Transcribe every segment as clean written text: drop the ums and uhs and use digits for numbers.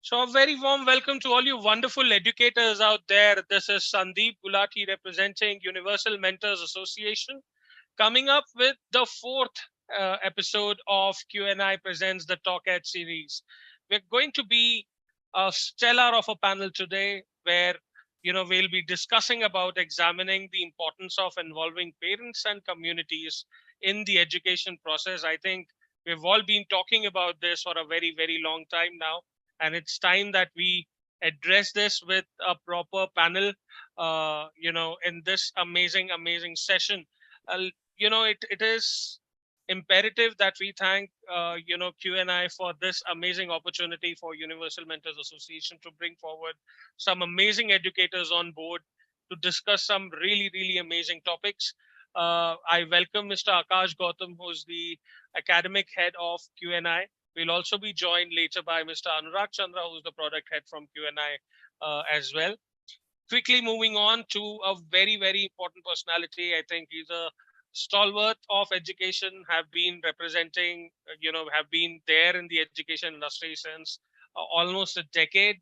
So a very warm welcome to all you wonderful educators out there. This is Sandeep Gulati representing Universal Mentors Association, coming up with the fourth episode of Q&I Presents the TalkEd series. We're going to be a stellar of a panel today where we'll be discussing about examining the importance of involving parents and communities in the education process. I think we've all been talking about this for a very, very long time now, and it's time that we address this with a proper panel, in this amazing session. It is imperative that we thank Q&I for this amazing opportunity for Universal Mentors Association to bring forward some amazing educators on board to discuss some really amazing topics. I welcome Mr. Akash Gautam, who's the academic head of Q&I. We'll also be joined later by Mr. Anurag Chandra, who's the product head from Q&I as well. Quickly moving on to a very important personality. I think he's a stalwart of education, have been representing, have been there in the education industry since almost a decade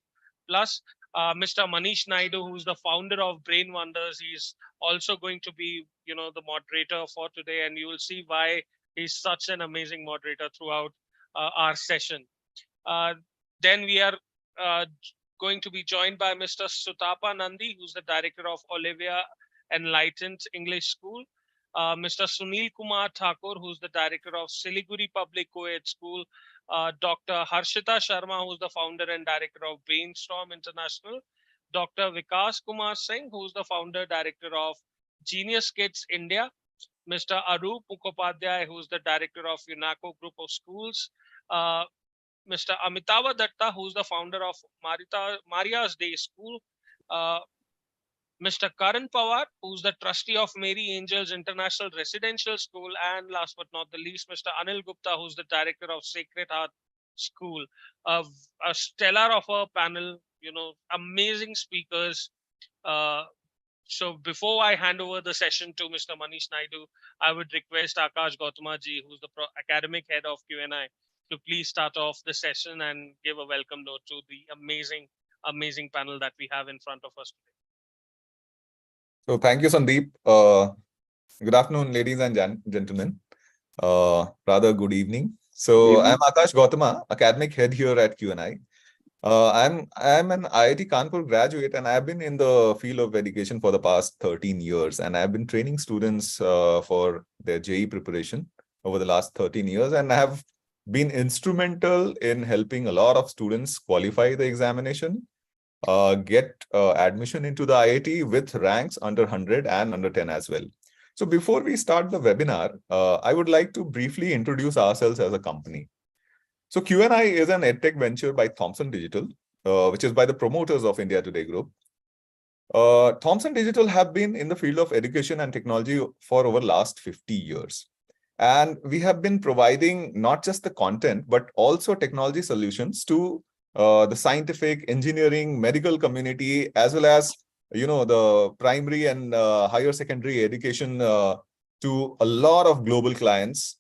plus. Mr. Manish Naidu, who's the founder of Brain Wonders, he's also going to be, the moderator for today, and you will see why he's such an amazing moderator throughout our session. Then we are going to be joined by Mr. Sutapa Nandi, who's the director of Olivia Enlightened English School. Mr. Sunil Kumar Thakur, who's the director of Siliguri Public Co-ed School. Dr. Harshita Sharma, who's the founder and director of Brainstorm International. Dr. Vikas Kumar Singh, who's the founder director of Genius Kids India. Mr. Arup Mukhopadhyay, who's the director of UNACO Group of Schools. Mr. Amitava Datta, who's the founder of Maria's Day School. Mr. Karan Pawar, who's the trustee of Mary Angels International Residential School. And last but not the least, Mr. Anil Gupta, who's the director of Sacred Heart School. A stellar of a panel, amazing speakers. So before I hand over the session to Mr. Manish Naidu, I would request Akash Gautamaji, who's the academic head of Q&I, to please start off the session and give a welcome note to the amazing panel that we have in front of us today. So thank you, Sandeep. Good afternoon, ladies and gentlemen. Rather good evening. So I'm Akash Gautama, academic head here at Q&I. I'm an IIT Kanpur graduate, and I've been in the field of education for the past 13 years, and I've been training students for their JEE preparation over the last 13 years, and I have been instrumental in helping a lot of students qualify the examination, get admission into the IIT with ranks under 100 and under 10 as well. So before we start the webinar, I would like to briefly introduce ourselves as a company. So Q&I is an edtech venture by Thomson Digital, which is by the promoters of India Today Group. Thomson Digital have been in the field of education and technology for over the last 50 years. And we have been providing not just the content, but also technology solutions to the scientific, engineering, medical community, as well as, the primary and higher secondary education to a lot of global clients.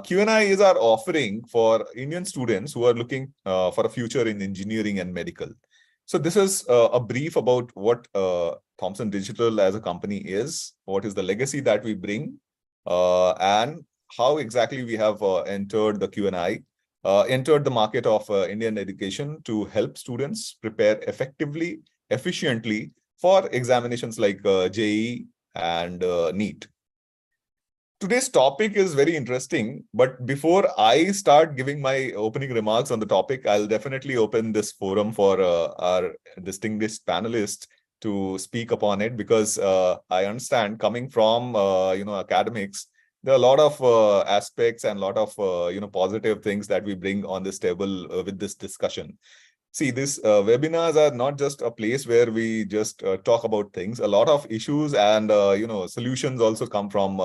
Q&I is our offering for Indian students who are looking for a future in engineering and medical. So this is a brief about what Thomson Digital as a company is, what is the legacy that we bring, and how exactly we have entered the Q&I, entered the market of Indian education to help students prepare effectively, efficiently for examinations like JEE and NEET. Today's topic is very interesting, but before I start giving my opening remarks on the topic, I'll definitely open this forum for our distinguished panelists to speak upon it, because I understand, coming from academics, there are a lot of aspects and a lot of positive things that we bring on this table with this discussion. See, these webinars are not just a place where we just talk about things. A lot of issues and solutions also come from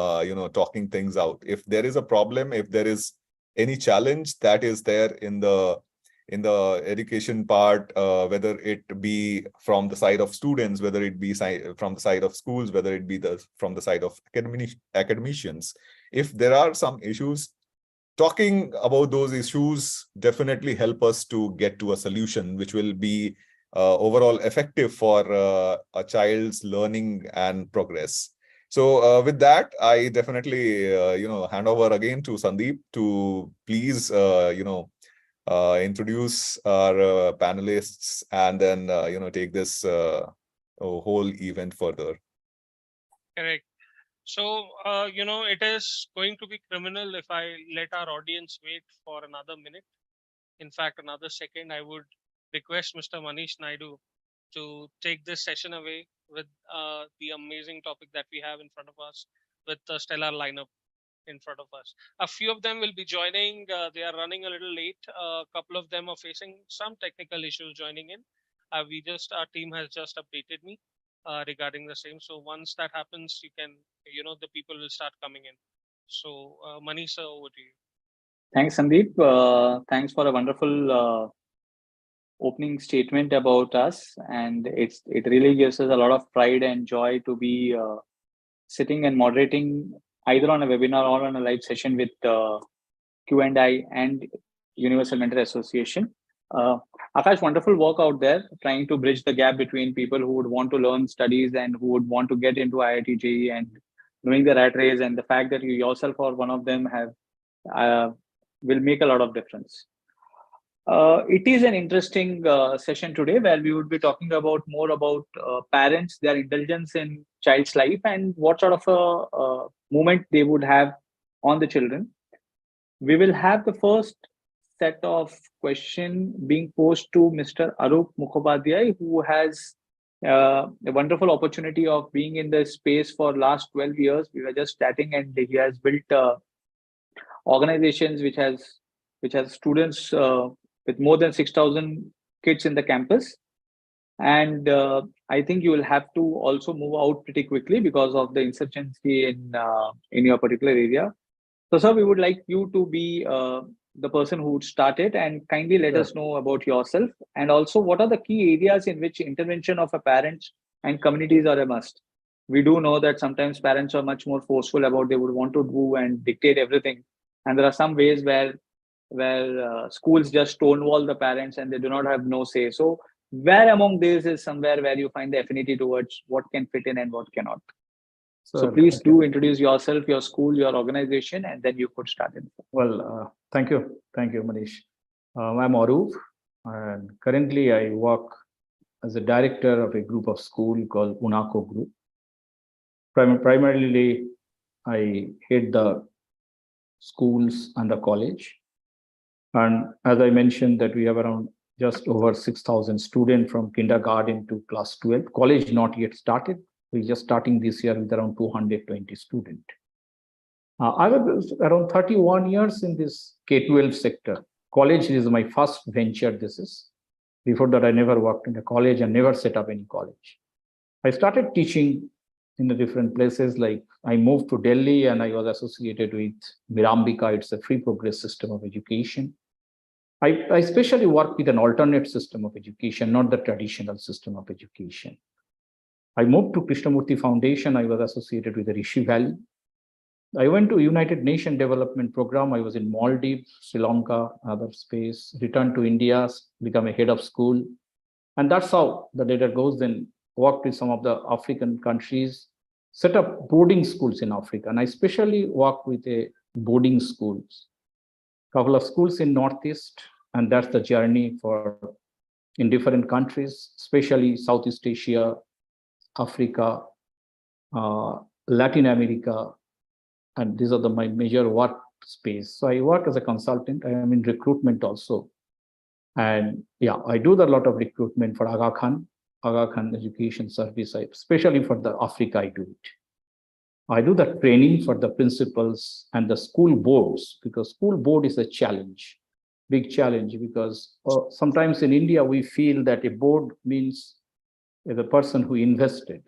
talking things out. If there is a problem, if there is any challenge that is there in the education part, whether it be from the side of students, whether it be from the side of schools, whether it be from the side of academicians, if there are some issues, talking about those issues definitely help us to get to a solution which will be overall effective for a child's learning and progress. So with that, I definitely hand over again to Sandeep to please introduce our panelists and then take this whole event further. Correct. So, it is going to be criminal if I let our audience wait for another minute. In fact, another second. I would request Mr. Manish Naidu to take this session away with the amazing topic that we have in front of us, with the stellar lineup in front of us. A few of them will be joining. They are running a little late. A couple of them are facing some technical issues joining in. Our team has just updated me regarding the same. So once that happens, the people will start coming in. So Manish, over to you. Thanks, Sandeep. Thanks for a wonderful opening statement about us, and it really gives us a lot of pride and joy to be sitting and moderating either on a webinar or on a live session with Q&I and Universal Mentor Association. Akash, wonderful work out there, trying to bridge the gap between people who would want to learn studies and who would want to get into IIT JEE and knowing the rat race, and the fact that you yourself or one of them have will make a lot of difference. It is an interesting session today where we would be talking about more about parents, their indulgence in child's life, and what sort of a moment they would have on the children. We will have the first set of question being posed to Mr. Arup Mukhopadhyay, who has a wonderful opportunity of being in the space for last 12 years. We were just chatting, and he has built organizations which has students with more than 6,000 kids in the campus. And I think you will have to also move out pretty quickly because of the insurgency in your particular area. So, sir, we would like you to be the person who would start it, and kindly let us know about yourself, and also what are the key areas in which intervention of a parents and communities are a must. We do know that sometimes parents are much more forceful about they would want to do and dictate everything, and there are some ways where schools just stonewall the parents and they do not have no say. So where among these is somewhere where you find the affinity towards what can fit in and what cannot? So please do introduce yourself, your school, your organization, and then you could start it. Well, thank you, Manish. I'm Arup, and currently I work as a director of a group of school called UNACO Group. Primarily, I head the schools and the college. And as I mentioned, that we have around just over 6,000 students from kindergarten to class 12. College not yet started. We're just starting this year with around 220 students. I was around 31 years in this K-12 sector. College is my first venture. This is. Before that, I never worked in a college and never set up any college. I started teaching in the different places. Like I moved to Delhi and I was associated with Mirambika. It's a free progress system of education. I especially work with an alternate system of education, not the traditional system of education. I moved to Krishnamurti Foundation. I was associated with the Rishi Valley. I went to United Nations Development Program. I was in Maldives, Sri Lanka, other space, returned to India, become a head of school. And that's how the data goes. Then worked with some of the African countries, set up boarding schools in Africa. And I especially worked with a boarding schools, couple of schools in Northeast. And that's the journey for in different countries, especially Southeast Asia, Africa, Latin America, and these are my major work space. So I work as a consultant. I am in recruitment also. And yeah, I do a lot of recruitment for Aga Khan Education Service, especially for the Africa, I do it. I do the training for the principals and the school boards, because school board is a challenge, big challenge, because sometimes in India, we feel that a board means the person who invested.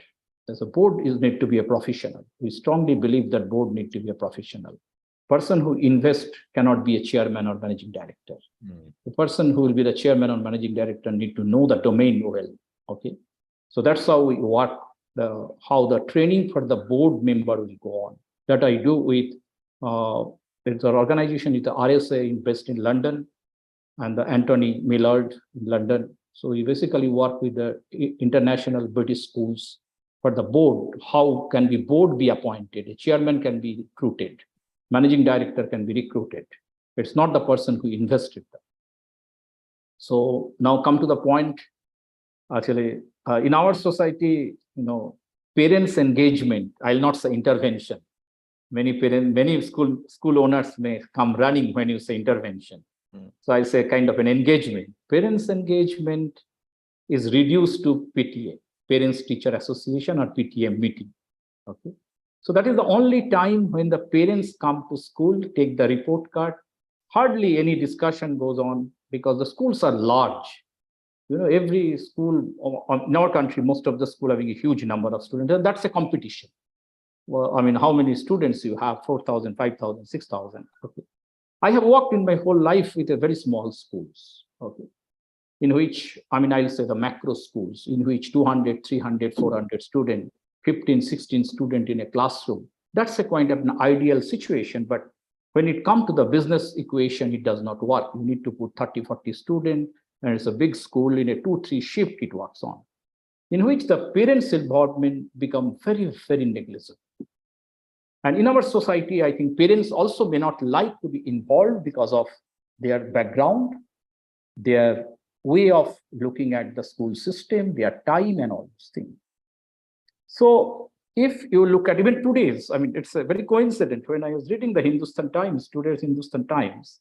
As a board is need to be a professional. We strongly believe that board need to be a professional. Person who invests cannot be a chairman or managing director. The person who will be the chairman or managing director need to know the domain well. Okay, so that's how we work. How the training for the board member will go on. That I do with It's an organization, it's the RSA based in London, and the Anthony Millard in London. So we basically work with the international British schools for the board. How can the board be appointed? A chairman can be recruited. Managing director can be recruited. It's not the person who invested them. So now come to the point, actually, in our society, parents' engagement, I'll not say intervention. Many parents, many school owners may come running when you say intervention. So I say kind of an engagement. Parents' engagement is reduced to PTA, Parents Teacher Association, or PTA meeting. Okay. So that is the only time when the parents come to school, take the report card. Hardly any discussion goes on because the schools are large. Every school in our country, most of the school having a huge number of students, and that's a competition. Well, I mean, how many students you have? 4,000, 5,000, 6,000. Okay. I have worked in my whole life with a very small schools, okay, in which, I'll say the macro schools, in which 200, 300, 400 students, 15, 16 students in a classroom. That's a kind of an ideal situation, but when it comes to the business equation, it does not work. You need to put 30, 40 students, and it's a big school in a 2-3 shift it works on, in which the parents' involvement become very, very negligible. And in our society, I think parents also may not like to be involved because of their background, their way of looking at the school system, their time, and all these things. So if you look at even today's, it's a very coincident. When I was reading the Hindustan Times, today's Hindustan Times,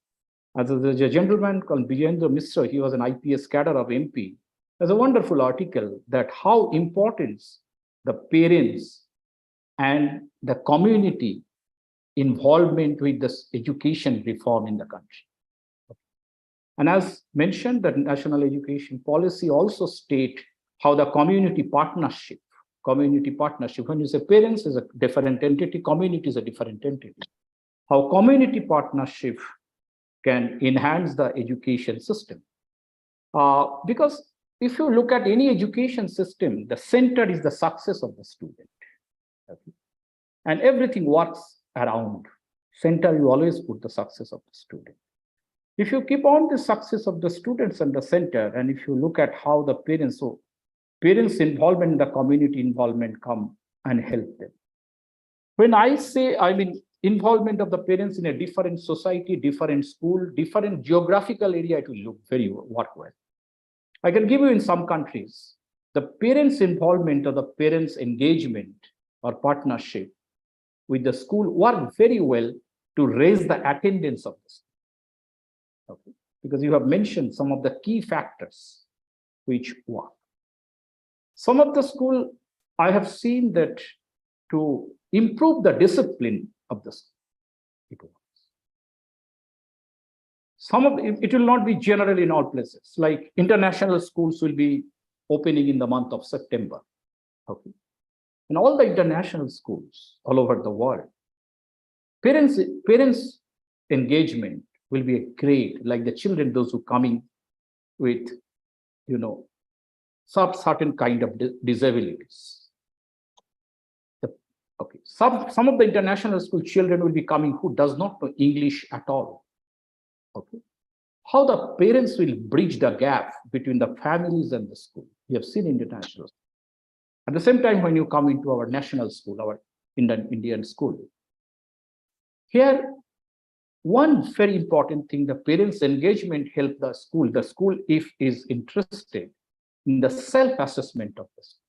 as a gentleman called Vijayendra Mishra, he was an IPS cadre of MP. There's a wonderful article that how important the parents and the community involvement with this education reform in the country. And as mentioned, the national education policy also state how the community partnership, when you say parents is a different entity, community is a different entity, how community partnership can enhance the education system. Because if you look at any education system, the center is the success of the student. Okay. And everything works around. Center, you always put the success of the student. If you keep on the success of the students in the center, and if you look at how the parents, so parents' involvement in the community involvement come and help them. When I say, involvement of the parents in a different society, different school, different geographical area, it will work well. I can give you in some countries, the parents' involvement or the parents' engagement or partnership with the school work very well to raise the attendance of the school. Okay. Because you have mentioned some of the key factors which work. Some of the school, I have seen that to improve the discipline of the school, it works. It will not be general in all places. Like international schools will be opening in the month of September. Okay. And all the international schools all over the world, parents' engagement will be great, like the children, those who coming with, certain kind of disabilities. Okay, some of the international school children will be coming who does not know English at all. Okay, how the parents will bridge the gap between the families and the school. We have seen international. At the same time, when you come into our national school, our Indian school, here, one very important thing, the parents' engagement help the school. The school, if is interested in the self-assessment of the school.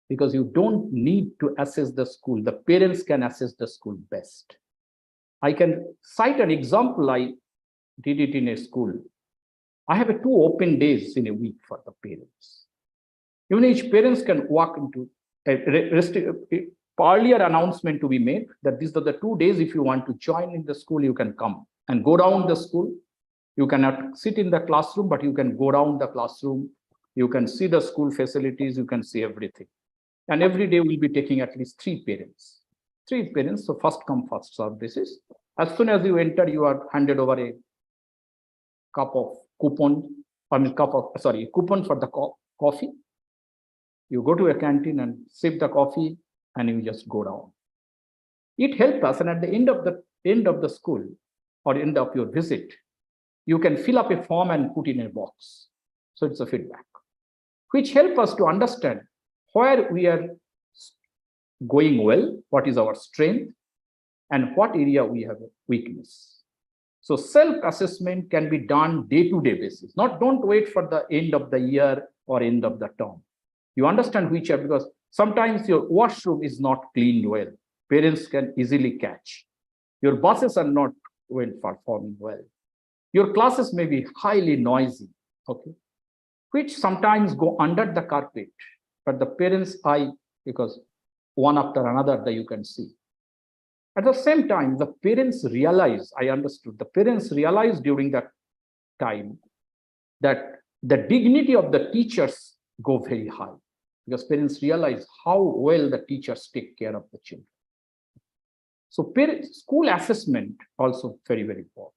Because you don't need to assess the school. The parents can assess the school best. I can cite an example. I did it in a school. I have 2 open days in a week for the parents. Even each parents can walk into earlier announcement to be made that these are the 2 days. If you want to join in the school, you can come and go down the school. You cannot sit in the classroom, but you can go down the classroom. You can see the school facilities. You can see everything. And every day we'll be taking at least 3 parents. 3 parents, so first come, first serve basis. As soon as you enter, you are handed over a coupon for the coffee. You go to a canteen and sip the coffee and you just go down. It helped us, and at the end of the school or end of your visit, you can fill up a form and put in a box. So it's a feedback, which help us to understand where we are going well, what is our strength, and what area we have a weakness. So self-assessment can be done day-to-day basis. Don't wait for the end of the year or end of the term. You understand which are, because sometimes your washroom is not cleaned well. Parents can easily catch. Your buses are not well performing well. Your classes may be highly noisy, okay, which sometimes go under the carpet, but the parents' eye, because one after another that you can see. At the same time, the parents realize, I understood, the parents realize during that time that the dignity of the teachers go very high, because parents realize how well the teachers take care of the children. So school assessment also very, very important.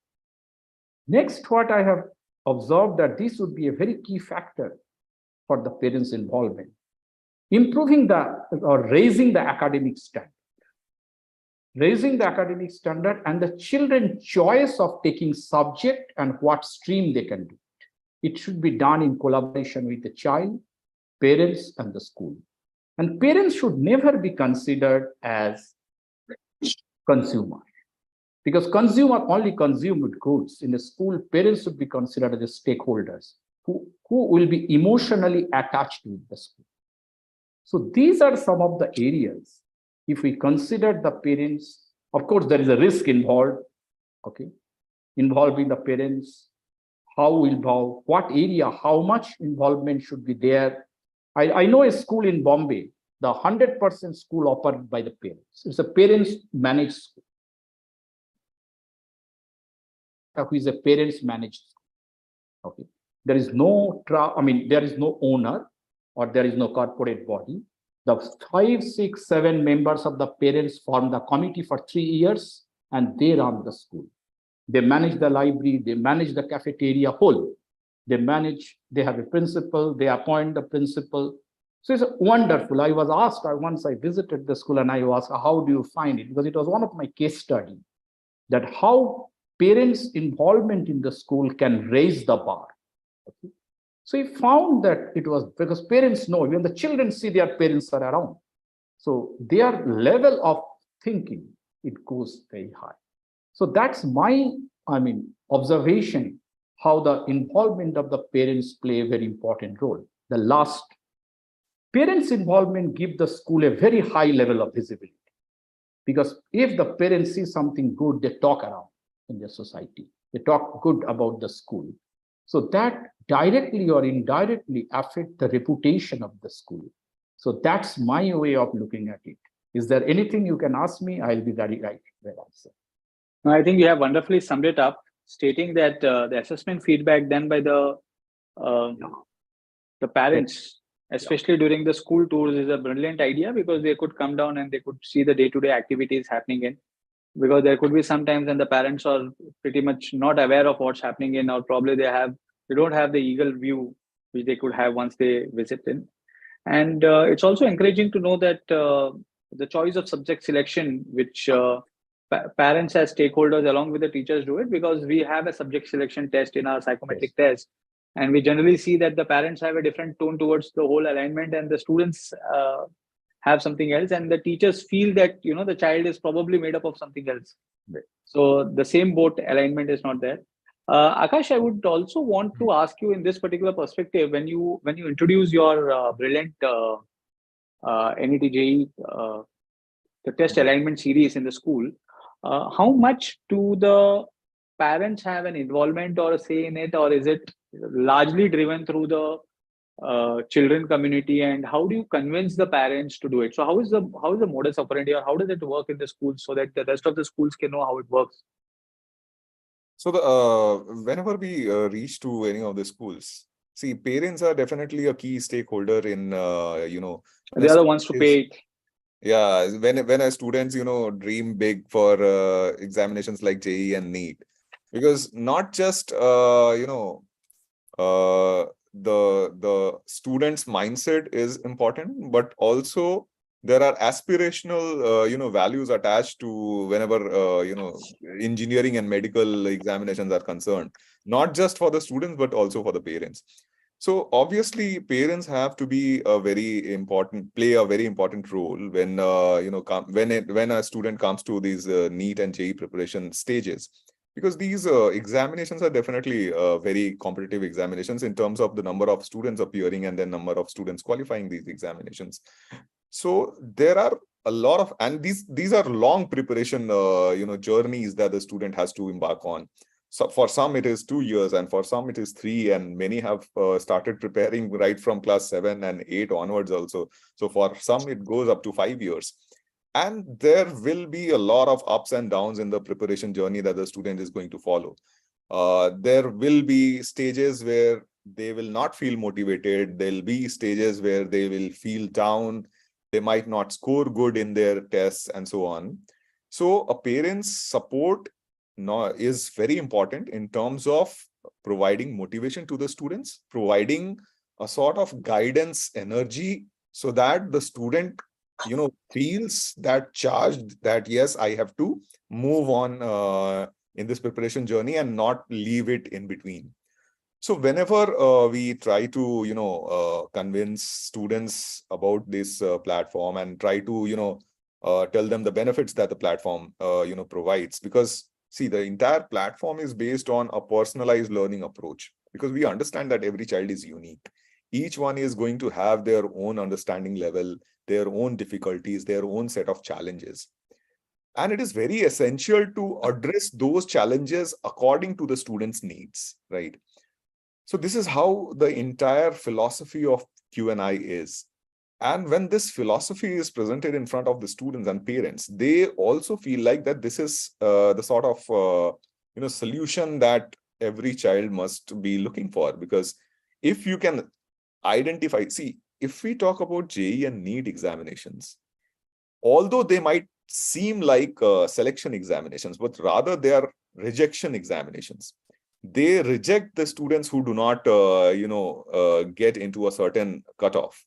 Next, what I have observed that this would be a very key factor for the parents' involvement, improving or raising the academic standard. Raising the academic standard and the children's choice of taking subject and what stream they can do. It should be done in collaboration with the child, parents, and the school. And parents should never be considered as consumer, because consumer only consumed goods. In the school, parents should be considered as stakeholders who will be emotionally attached with the school. So these are some of the areas. If we consider the parents, of course, there is a risk involved, okay, involving the parents, how involved, what area, how much involvement should be there. I know a school in Bombay, the 100% school operated by the parents. It's a parents managed school. Who is a parents managed school. Okay. There is no, there is no owner or there is no corporate body. The 5, 6, 7 members of the parents form the committee for 3 years and they run the school. They manage the library, they manage the cafeteria whole. They have a principal, they appoint the principal. So it's wonderful. I was asked, once I visited the school and I was asked, how do you find it? Because it was one of my case study, that how parents' involvement in the school can raise the bar. Okay. So he found that it was because parents know, when the children see their parents are around, so their level of thinking, it goes very high. So that's my, observation, how the involvement of the parents play a very important role. The last, parents' involvement give the school a very high level of visibility, because if the parents see something good, they talk around in their society. They talk good about the school. So that directly or indirectly affect the reputation of the school. So that's my way of looking at it. Is there anything you can ask me? I'll be very right where I say. No, I think you have wonderfully summed it up, stating that the assessment feedback done by the parents, especially during the school tours, is a brilliant idea, because they could come down and they could see the day-to-day activities happening in. Because there could be sometimes when the parents are pretty much not aware of what's happening in, or probably they don't have the eagle view which they could have once they visit in. And it's also encouraging to know that the choice of subject selection, which parents as stakeholders along with the teachers do it, because we have a subject selection test in our psychometric test, and we generally see that the parents have a different tone towards the whole alignment, and the students have something else, and the teachers feel that the child is probably made up of something else. Right. So the same boat alignment is not there. Akash, I would also want to ask you in this particular perspective, when you introduce your brilliant NET JEE the test alignment series in the school, how much do the parents have an involvement or a say in it, or is it largely driven through the children community, and how do you convince the parents to do it? So how is the modus operandi, or how does it work in the schools so that the rest of the schools can know how it works? So whenever we reach to any of the schools, see, parents are definitely a key stakeholder in They are the ones to pay it. Yeah, when students dream big for examinations like JEE and NEET, because not just the student's mindset is important, but also there are aspirational, values attached to whenever, engineering and medical examinations are concerned, not just for the students, but also for the parents. So obviously, parents have to be play a very important role when, when a student comes to these NEET and JEE preparation stages. Because these examinations are definitely very competitive examinations in terms of the number of students appearing and the number of students qualifying these examinations. So there are a lot of, and these are long preparation, journeys that the student has to embark on. So for some it is 2 years, and for some it is 3, and many have started preparing right from class 7 and 8 onwards also. So for some it goes up to 5 years. And there will be a lot of ups and downs in the preparation journey that the student is going to follow. There will be stages where they will not feel motivated. There'll be stages where they will feel down. They might not score good in their tests and so on. So a parent's support is very important in terms of providing motivation to the students, providing a sort of guidance energy so that the student feels that charged that, yes, I have to move on in this preparation journey and not leave it in between. So whenever we try to, convince students about this platform and try to, tell them the benefits that the platform, provides, because see, the entire platform is based on a personalized learning approach, because we understand that every child is unique. Each one is going to have their own understanding level, their own difficulties, their own set of challenges. And it is very essential to address those challenges according to the student's needs, right? So this is how the entire philosophy of Q&I is. And when this philosophy is presented in front of the students and parents, they also feel like that this is the sort of solution that every child must be looking for. Because if you can identify, see, if we talk about JEE and NEET examinations, although they might seem like selection examinations, but rather they are rejection examinations. They reject the students who do not, get into a certain cutoff.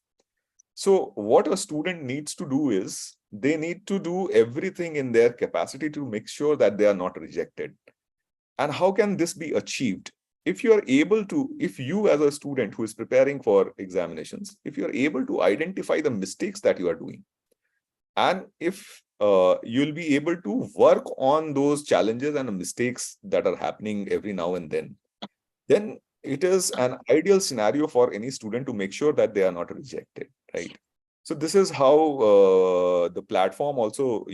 So what a student needs to do is they need to do everything in their capacity to make sure that they are not rejected. And how can this be achieved? If you as a student who is preparing for examinations, if you are able to identify the mistakes that you are doing, and if you'll be able to work on those challenges and the mistakes that are happening every now and then it is an ideal scenario for any student to make sure that they are not rejected, right? So this is how the platform also,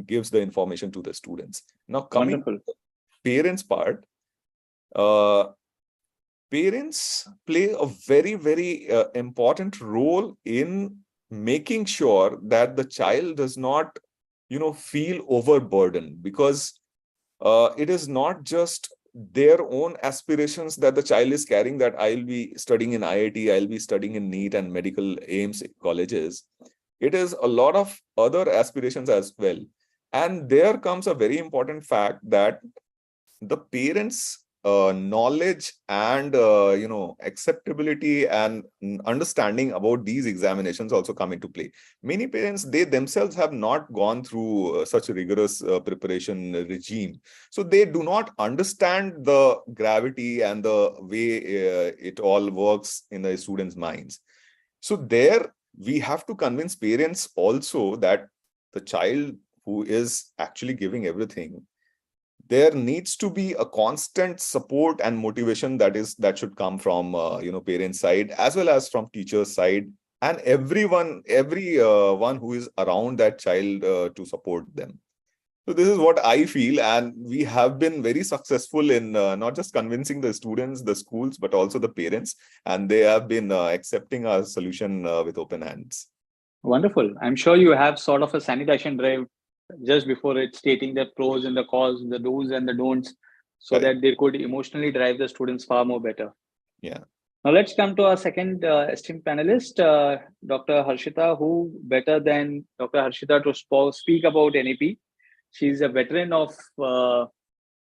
gives the information to the students. Now, coming to the parents part, parents play a very, very important role in making sure that the child does not, feel overburdened, because it is not just their own aspirations that the child is carrying, that I'll be studying in IIT, I'll be studying in NEET and medical aims colleges. It is a lot of other aspirations as well. And there comes a very important fact that the parents' knowledge and acceptability and understanding about these examinations also come into play. Many parents, they themselves have not gone through such a rigorous preparation regime, so they do not understand the gravity and the way it all works in the students' minds. So there we have to convince parents also that the child who is actually giving everything, there needs to be a constant support and motivation that should come from parents' side as well as from teachers' side, and everyone who is around that child to support them. So this is what I feel, and we have been very successful in not just convincing the students, the schools, but also the parents, and they have been accepting our solution with open hands. Wonderful. I'm sure you have sort of a sanitation drive just before it, stating the pros and the cons, the do's and the don'ts, so that they could emotionally drive the students far more better. Yeah. Now let's come to our second esteemed panelist, Dr. Harshita, who better than Dr. Harshita to speak about NEP. She's a veteran of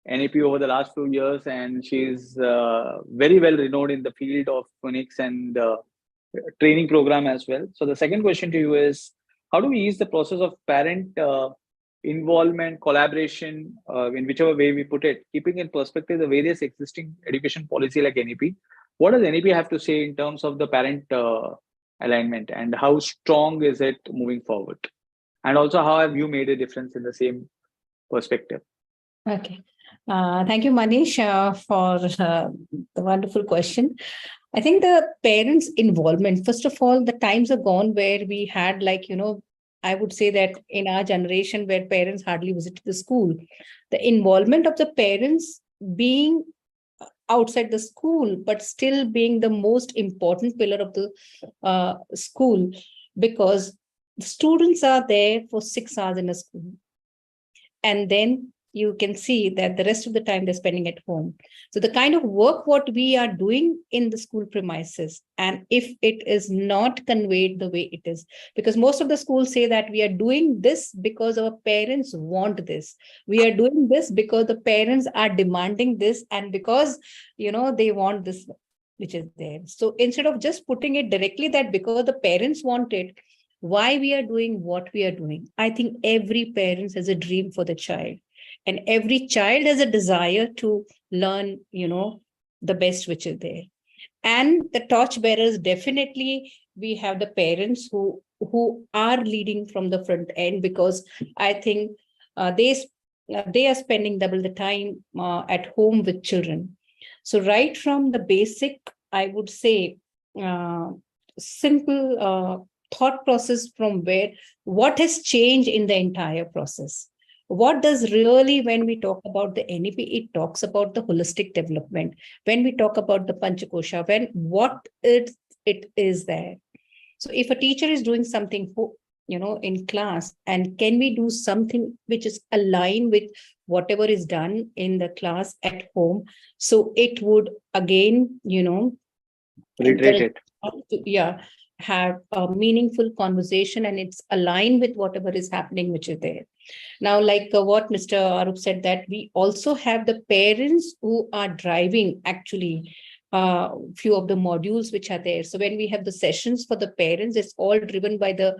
NEP over the last few years, and she's very well renowned in the field of clinics and training program as well. So the second question to you is, how do we ease the process of parent involvement, collaboration, in whichever way we put it, keeping in perspective the various existing education policy like NEP? What does NEP have to say in terms of the parent alignment, and how strong is it moving forward? And also, how have you made a difference in the same perspective? Okay. Thank you, Manish, for the wonderful question. I think the parents' involvement, first of all, the times are gone where we had I would say that in our generation where parents hardly visited the school, the involvement of the parents being outside the school, but still being the most important pillar of the school, because the students are there for 6 hours in a school. And then you can see that the rest of the time they're spending at home. So the kind of work what we are doing in the school premises, and if it is not conveyed the way it is, because most of the schools say that we are doing this because our parents want this. We are doing this because the parents are demanding this, and because, they want this, which is there. So instead of just putting it directly that because the parents want it, why we are doing what we are doing. I think every parent has a dream for the child, and every child has a desire to learn, the best which is there. And the torchbearers, definitely, we have the parents who are leading from the front end, because I think they are spending double the time at home with children. So right from the basic, I would say, simple thought process from where, what has changed in the entire process. What does really, when we talk about the NEP, it talks about the holistic development. When we talk about the Panchakosha, what it is there. So if a teacher is doing something, in class, and can we do something which is aligned with whatever is done in the class at home? So it would again, Reiterate it. Have a meaningful conversation, and it's aligned with whatever is happening, which is there. Now, like what Mr. Arup said, that we also have the parents who are driving actually few of the modules which are there. So when we have the sessions for the parents, it's all driven by the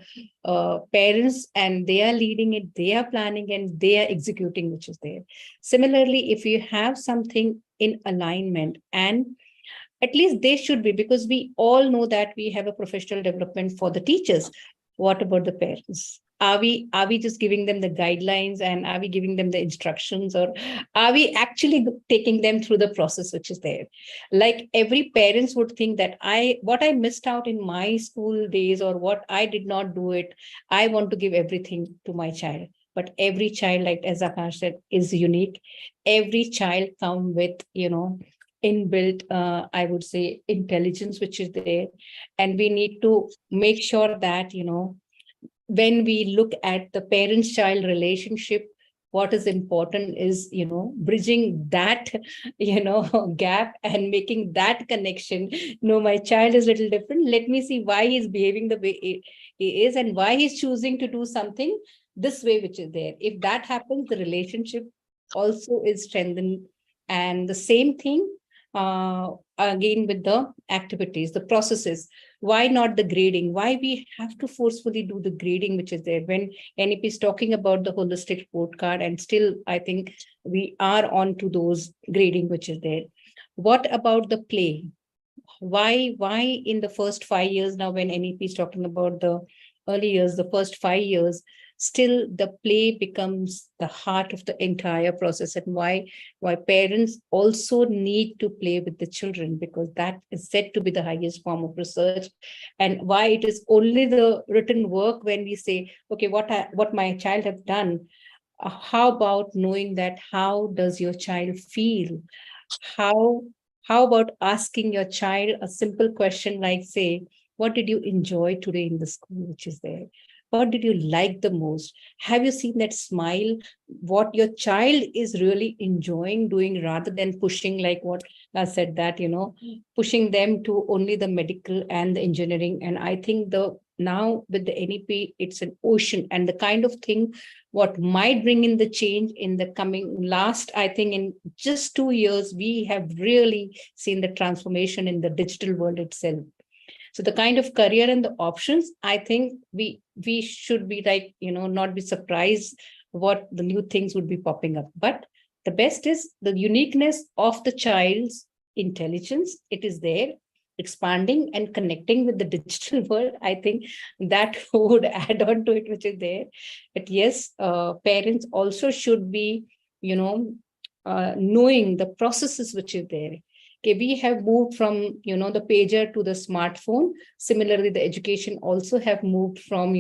parents, and they are leading it, they are planning, and they are executing, which is there. Similarly, if you have something in alignment, and at least they should be, because we all know that we have a professional development for the teachers. What about the parents? Are we just giving them the guidelines, and are we giving them the instructions, or are we actually taking them through the process which is there? Like every parents would think that what I missed out in my school days, or what I did not do it, I want to give everything to my child. But every child, like as Akash said, is unique. Every child comes with, inbuilt, I would say, intelligence which is there. And we need to make sure that, when we look at the parent-child relationship, what is important is, bridging that, gap, and making that connection. My child is a little different. Let me see why he's behaving the way he is, and why he's choosing to do something this way, which is there. If that happens, the relationship also is strengthened. And the same thing, again, with the activities, the processes. Why not the grading? Why we have to forcefully do the grading, which is there, when NEP is talking about the holistic report card, and still I think we are on to those grading which is there. What about the play? Why in the first 5 years, now when NEP is talking about the early years, the first 5 years, still the play becomes the heart of the entire process, and why parents also need to play with the children, because that is said to be the highest form of research. And why it is only the written work, when we say, okay, what my child have done, how about knowing that how does your child feel? How about asking your child a simple question like, say, what did you enjoy today in the school which is there? What did you like the most? Have you seen that smile? What your child is really enjoying doing, rather than pushing, like what I said, that, pushing them to only the medical and the engineering. And I think now with the NEP, it's an ocean, and the kind of thing what might bring in the change in the coming last, I think in just 2 years, we have really seen the transformation in the digital world itself. So the kind of career and the options, I think we should be like, not be surprised what the new things would be popping up. But the best is the uniqueness of the child's intelligence. It is there, expanding and connecting with the digital world. I think that would add on to it, which is there. But yes, parents also should be, knowing the processes which is there. Okay, we have moved from, the pager to the smartphone. Similarly, the education also have moved from,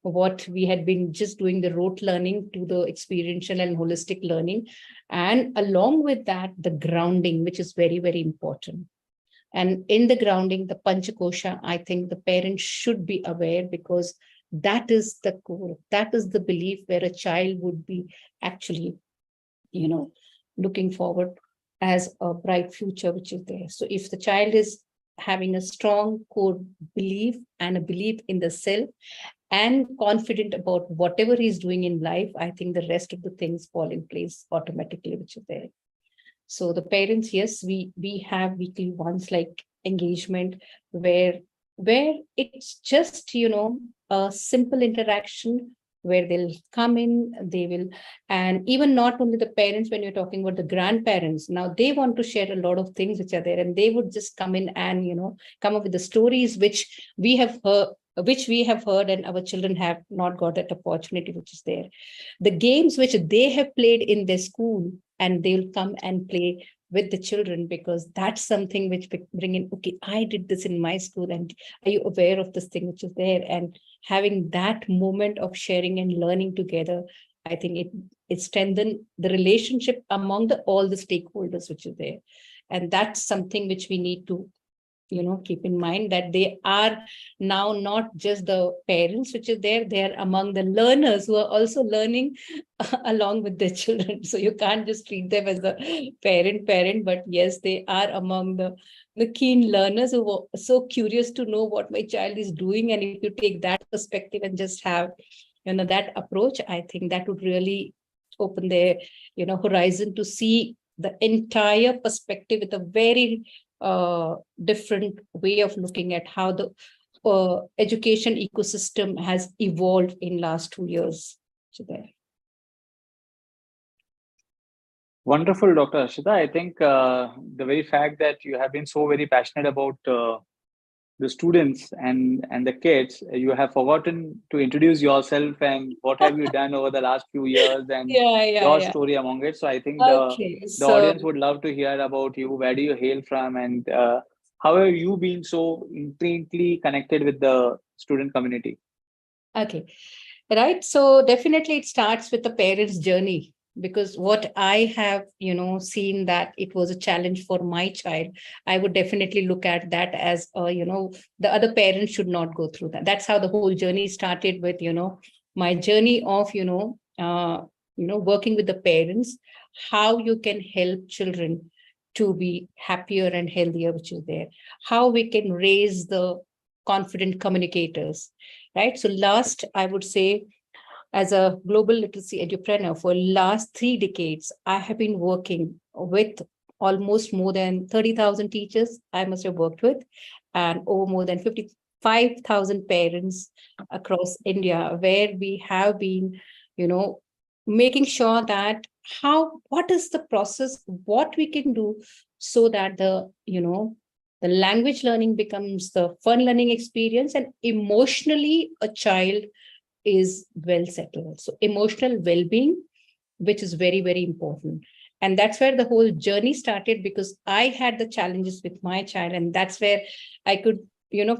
what we had been just doing the rote learning to the experiential and holistic learning. And along with that, the grounding, which is very, very important. And in the grounding, the Panchakosha, I think the parents should be aware, because that is the core, that is the belief where a child would be actually, looking forward as a bright future, which is there. So if the child is having a strong core belief and a belief in the self and confident about whatever he's doing in life, I think the rest of the things fall in place automatically, which is there. So the parents, yes, we have weekly ones like engagement where it's just, a simple interaction where they'll come in, they will, and even not only the parents, when you're talking about the grandparents, now they want to share a lot of things which are there, and they would just come in and, come up with the stories which we have heard and our children have not got that opportunity, which is there. The games which they have played in their school, and they'll come and play with the children, because that's something which bring in, okay, I did this in my school, and are you aware of this thing which is there? And having that moment of sharing and learning together, I think it strengthens the relationship among all the stakeholders which is there. And that's something which we need to, keep in mind, that they are now not just the parents which is there, they're among the learners who are also learning along with their children. So you can't just treat them as a parent, but yes, they are among the keen learners who are so curious to know what my child is doing. And if you take that perspective and just have, that approach, I think that would really open their, horizon to see the entire perspective with a very different way of looking at how the education ecosystem has evolved in last 2 years. So there. Wonderful, Dr. Ashita. I think the very fact that you have been so very passionate about the students and the kids, you have forgotten to introduce yourself and what have you done over the last few years, and your story among it. So I think the audience would love to hear about you. Where do you hail from, and how have you been so intimately connected with the student community? Okay, right. So definitely it starts with the parents' journey, because what I have, seen that it was a challenge for my child, I would definitely look at that as, the other parents should not go through that. That's how the whole journey started with, my journey of, working with the parents, how you can help children to be happier and healthier, which is there, how we can raise the confident communicators, right? So last, I would say, as a global literacy edupreneur for last 3 decades, I have been working with almost more than 30,000 teachers I must have worked with, and over more than 55,000 parents across India, where we have been, making sure that what is the process, what we can do so that the language learning becomes the fun learning experience, and emotionally a child is well settled. So emotional well-being, which is very, very important. And that's where the whole journey started, because I had the challenges with my child. And that's where I could,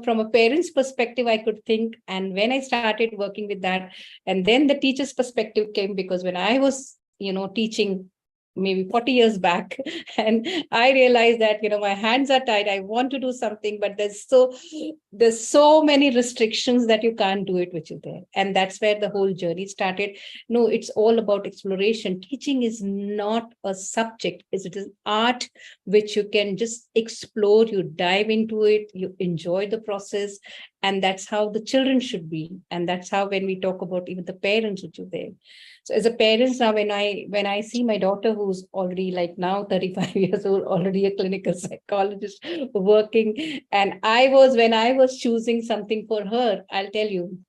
from a parent's perspective, I could think. And when I started working with that, and then the teacher's perspective came, because when I was, teaching maybe 40 years back, and I realized that, my hands are tied, I want to do something, but there's so many restrictions that you can't do it, which is there. And that's where the whole journey started. No, it's all about exploration. Teaching is not a subject, it is art which you can just explore, you dive into it, you enjoy the process. And that's how the children should be. And that's how, when we talk about even the parents which are there. So as a parent now, when I see my daughter who's already like now 35 years old, already a clinical psychologist working, and when I was choosing something for her, I'll tell you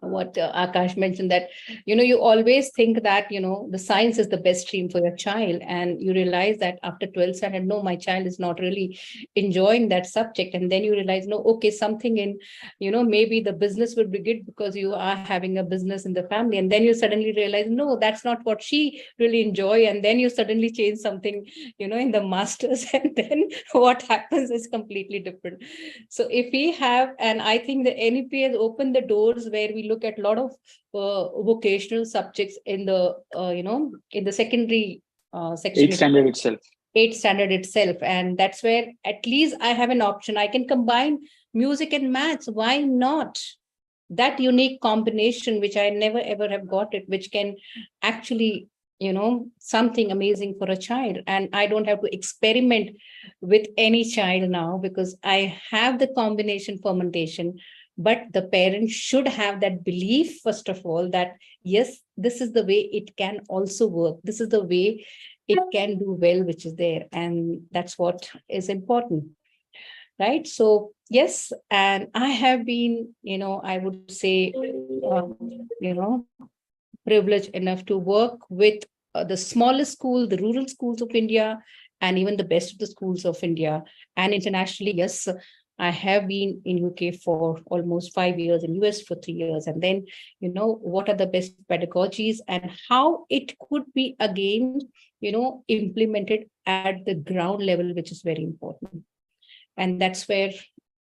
what Akash mentioned, that you always think that the science is the best stream for your child, and you realize that after 12th standard, no, my child is not really enjoying that subject, and then you realize, no, okay, something in maybe the business would be good because you are having a business in the family, and then you suddenly realize, no, that's not what she really enjoy, and then you suddenly change something in the masters, and then what happens is completely different. So if we have, and I think the NEP has opened the doors where we look at a lot of vocational subjects in the in the secondary section, 8th standard itself. 8th standard itself, and that's where at least I have an option. I can combine music and maths. Why not? That unique combination, which I never ever have got it, which can actually something amazing for a child, and I don't have to experiment with any child now because I have the combination fermentation. But the parents should have that belief, first of all, that yes, this is the way it can also work. This is the way it can do well, which is there. And that's what is important. Right. So, yes. And I have been, I would say, privileged enough to work with the smallest school, the rural schools of India, and even the best of the schools of India. And internationally, yes, I have been in UK for almost 5 years, in US for 3 years. And then, what are the best pedagogies and how it could be again, implemented at the ground level, which is very important. And that's where,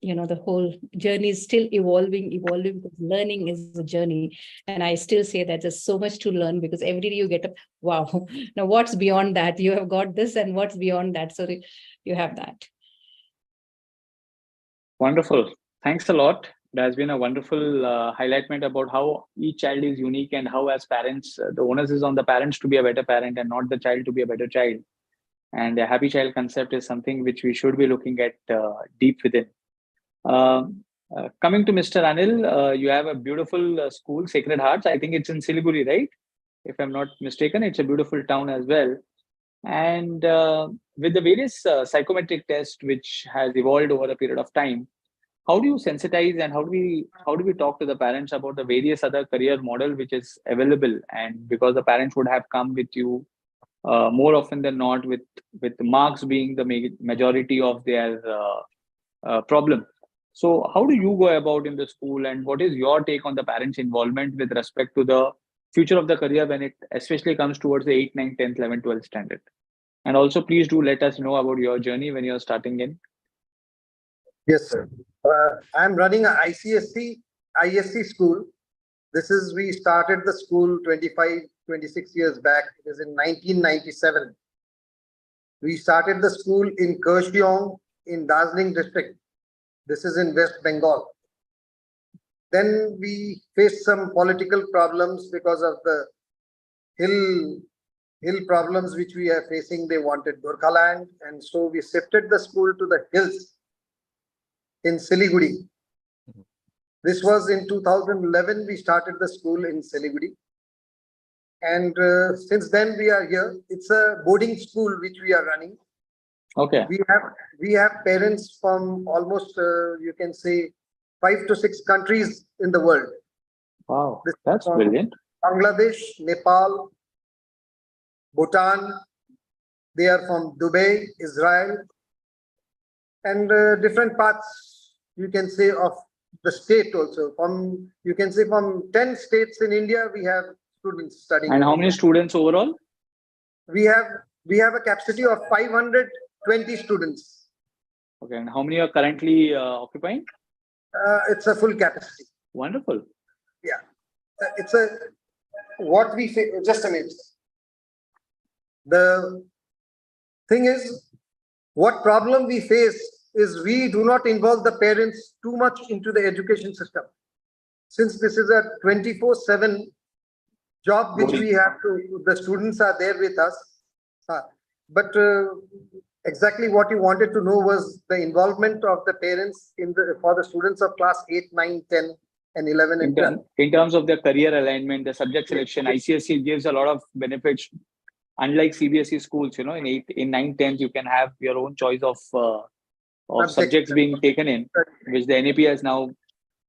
the whole journey is still evolving, because learning is a journey. And I still say that there's so much to learn because every day you get a, wow, now what's beyond that? You have got this and what's beyond that? So you have that. Wonderful. Thanks a lot. It has been a wonderful highlighting about how each child is unique and how as parents, the onus is on the parents to be a better parent and not the child to be a better child. And the happy child concept is something which we should be looking at deep within. Coming to Mr. Anil, you have a beautiful school, Sacred Hearts. I think it's in Siliguri, right? If I'm not mistaken, it's a beautiful town as well. And with the various psychometric tests which has evolved over a period of time, how do you sensitize and how do we talk to the parents about the various other career model which is available? And because the parents would have come with you more often than not with marks being the majority of their problem. So how do you go about in the school, and what is your take on the parents' involvement with respect to the future of the career when it especially comes towards the 8th, 9th, 10th, 11th, 12th standard? And also, please do let us know about your journey when you're starting in. Yes, sir. I'm running a ISC school. We started the school 26 years back. It is in 1997. We started the school in Kurseong in Darjeeling district. This is in West Bengal. Then we faced some political problems because of the hill problems which we are facing. They wanted Gorkha land, and so we shifted the school to the hills in Siliguri. This was in 2011. We started the school in Siliguri, and since then we are here. It's a boarding school which we are running. Okay. We have parents from almost you can say 5 to 6 countries in the world. Wow, that's brilliant. Bangladesh, Nepal, Bhutan. They are from Dubai, Israel, and different parts, you can say, of the state also. From 10 states in India, we have students studying. And how many students overall? We have a capacity of 520 students. Okay, and how many are currently occupying? It's a full capacity. Wonderful. Yeah, just a minute. The thing is, what problem we face is we do not involve the parents too much into the education system. Since this is a 24/7 job which we have to, the students are there with us. But exactly what you wanted to know was the involvement of the parents for the students of class 8, 9, 10. and 11 and 12. In terms of the career alignment, the subject selection, ICSE gives a lot of benefits. Unlike CBSE schools, in 9th, 10th, you can have your own choice of subjects being taken in, which the NAP has now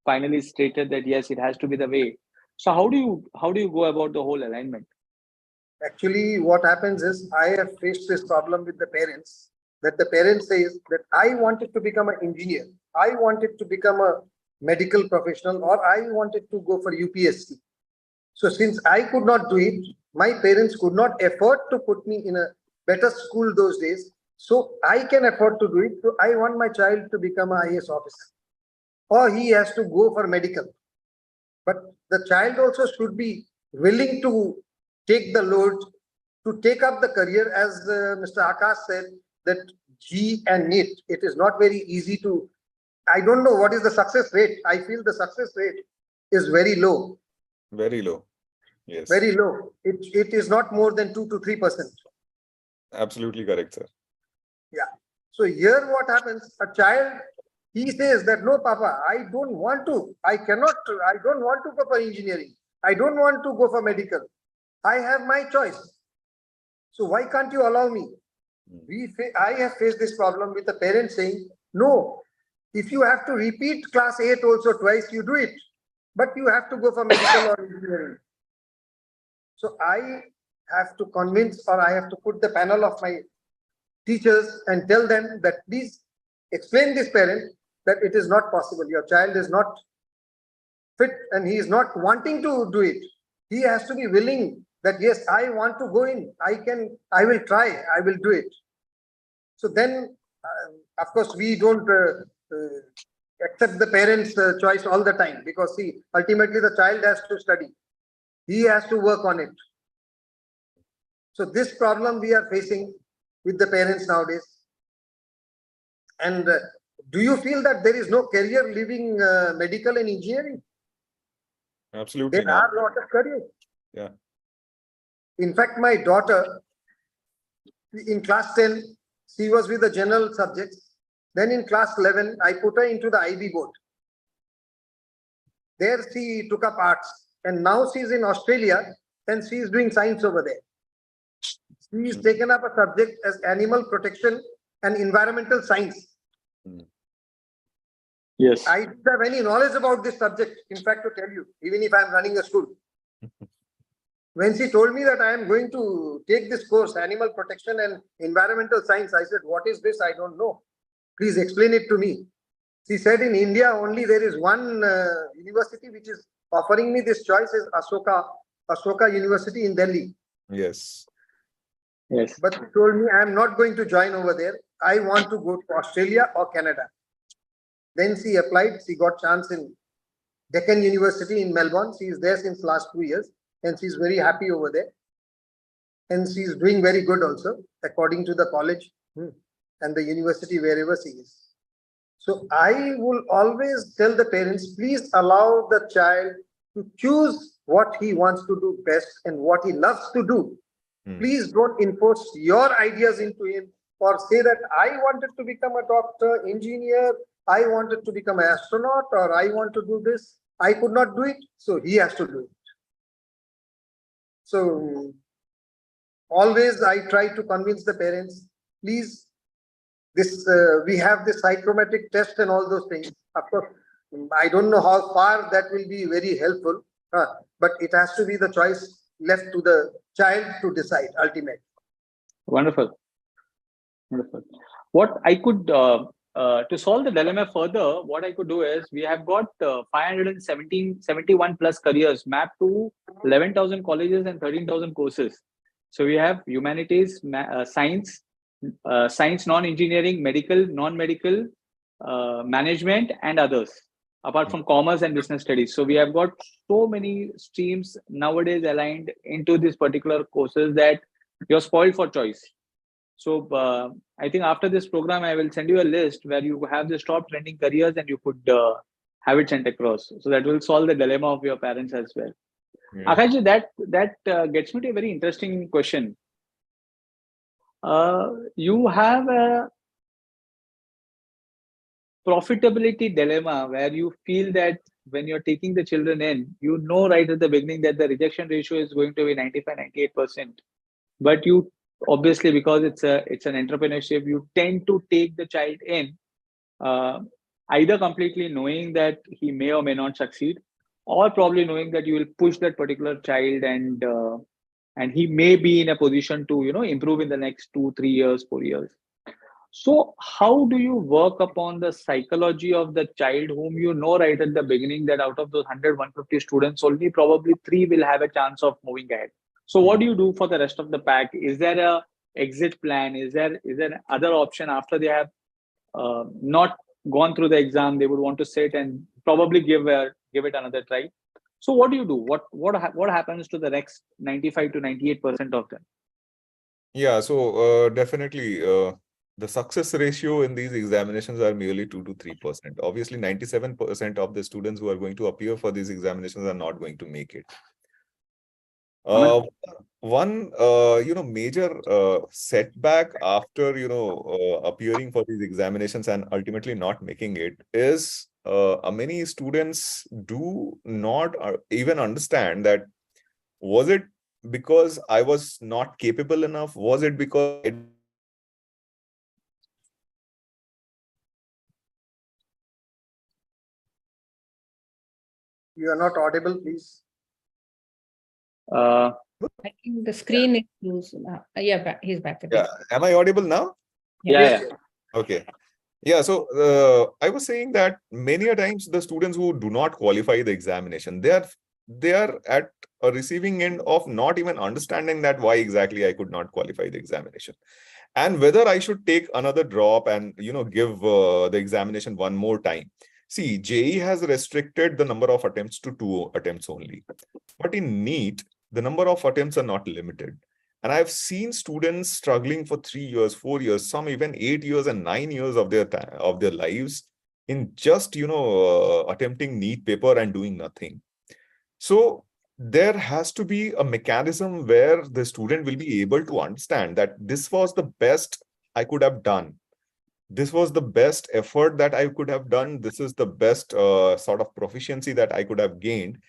finally stated that yes, it has to be the way. So how do you go about the whole alignment? Actually, what happens is I have faced this problem with the parents, that the parent says that I wanted to become an engineer, I wanted to become a medical professional, or I wanted to go for UPSC. So since I could not do it, my parents could not afford to put me in a better school those days. So I can afford to do it. So I want my child to become an IAS officer, or he has to go for medical. But the child also should be willing to take the load, to take up the career, as Mr. Akash said, that JEE and NEET, it is not very easy to, I don't know what is the success rate. I feel the success rate is very low. Very low. Yes. Very low. It is not more than 2 to 3%. Absolutely correct, sir. Yeah. So here what happens, a child, he says that, no, Papa, I don't want to. I don't want to go for engineering. I don't want to go for medical. I have my choice. So why can't you allow me? I have faced this problem with the parents saying, no, if you have to repeat class 8 also twice, you do it. But you have to go for medical or engineering. So I have to convince, or I have to put the panel of my teachers and tell them that please explain this parent that it is not possible. Your child is not fit and he is not wanting to do it. He has to be willing that, yes, I want to go in. I will try. I will do it. So then, of course, we don't accept the parents' choice all the time, because see, ultimately the child has to study. He has to work on it. So this problem we are facing with the parents nowadays. And do you feel that there is no career leaving medical and engineering? Absolutely There are a lot of careers. Yeah. In fact, my daughter in class 10, she was with the general subjects. Then in class 11, I put her into the IB board. There she took up arts, and now she's in Australia and she's doing science over there. She's taken up a subject as animal protection and environmental science. Yes. I don't have any knowledge about this subject, in fact, to tell you, even if I'm running a school. When she told me that I am going to take this course, animal protection and environmental science, I said, what is this? I don't know. Please explain it to me. She said, in India only there is one university which is offering me this choice, is Ashoka University in Delhi. Yes. Yes. But she told me I am not going to join over there. I want to go to Australia or Canada. Then she applied. She got chance in Deccan University in Melbourne. She is there since last 2 years, and she's very happy over there. And she's doing very good also, according to the college and the university wherever she is. So I will always tell the parents, please allow the child to choose what he wants to do best and what he loves to do. Please don't enforce your ideas into him, or say that I wanted to become a doctor, engineer, I wanted to become an astronaut, or I want to do this. I could not do it, so he has to do it. So always I try to convince the parents, please, this we have this psychometric test and all those things. Of course, I don't know how far that will be very helpful, but it has to be the choice left to the child to decide ultimately. Wonderful. Wonderful. What I could, to solve the dilemma further, what I could do is, we have got 571 plus careers mapped to 11,000 colleges and 13,000 courses. So we have humanities, science, science, non-engineering, medical, non-medical, management, and others, apart from commerce and business studies. So we have got so many streams nowadays aligned into these particular courses that you're spoiled for choice. So I think after this program, I will send you a list where you have the top trending careers and you could have it sent across. So that will solve the dilemma of your parents as well. Yeah. Akash, that gets me to a very interesting question. You have a profitability dilemma where you feel that when you're taking the children in, you know right at the beginning that the rejection ratio is going to be 95, 98%. But you obviously, because it's an entrepreneurship, you tend to take the child in, uh, either completely knowing that he may or may not succeed, or probably knowing that you will push that particular child and he may be in a position to improve in the next 2 3 years 4 years. So how do you work upon the psychology of the child whom you know right at the beginning that out of those 100 150 students, only probably 3 will have a chance of moving ahead? So what do you do for the rest of the pack? Is there a exit plan? Is there other option after they have not gone through the exam? They would want to sit and probably give it another try. So what do you do? What happens to the next 95 to 98% of them? Yeah, so definitely the success ratio in these examinations are merely 2 to 3%. Obviously, 97% of the students who are going to appear for these examinations are not going to make it. One major setback after appearing for these examinations and ultimately not making it is many students do not even understand that, was it because I was not capable enough? Was it because You are not audible, please. Uh, I think the screen is loose. Yeah, he's back again. Yeah, am I audible now? yeah. Okay. Yeah, so I was saying that many a times the students who do not qualify the examination, they are at a receiving end of not even understanding that why exactly I could not qualify the examination, and whether I should take another drop and give the examination one more time. See, JEE has restricted the number of attempts to 2 attempts only, but in NEET the number of attempts are not limited. And I've seen students struggling for 3 years, 4 years, some even 8 years and 9 years of their lives in just attempting NEET paper and doing nothing. So there has to be a mechanism where the student will be able to understand that this was the best I could have done. This was the best effort that I could have done. This is the best sort of proficiency that I could have gained.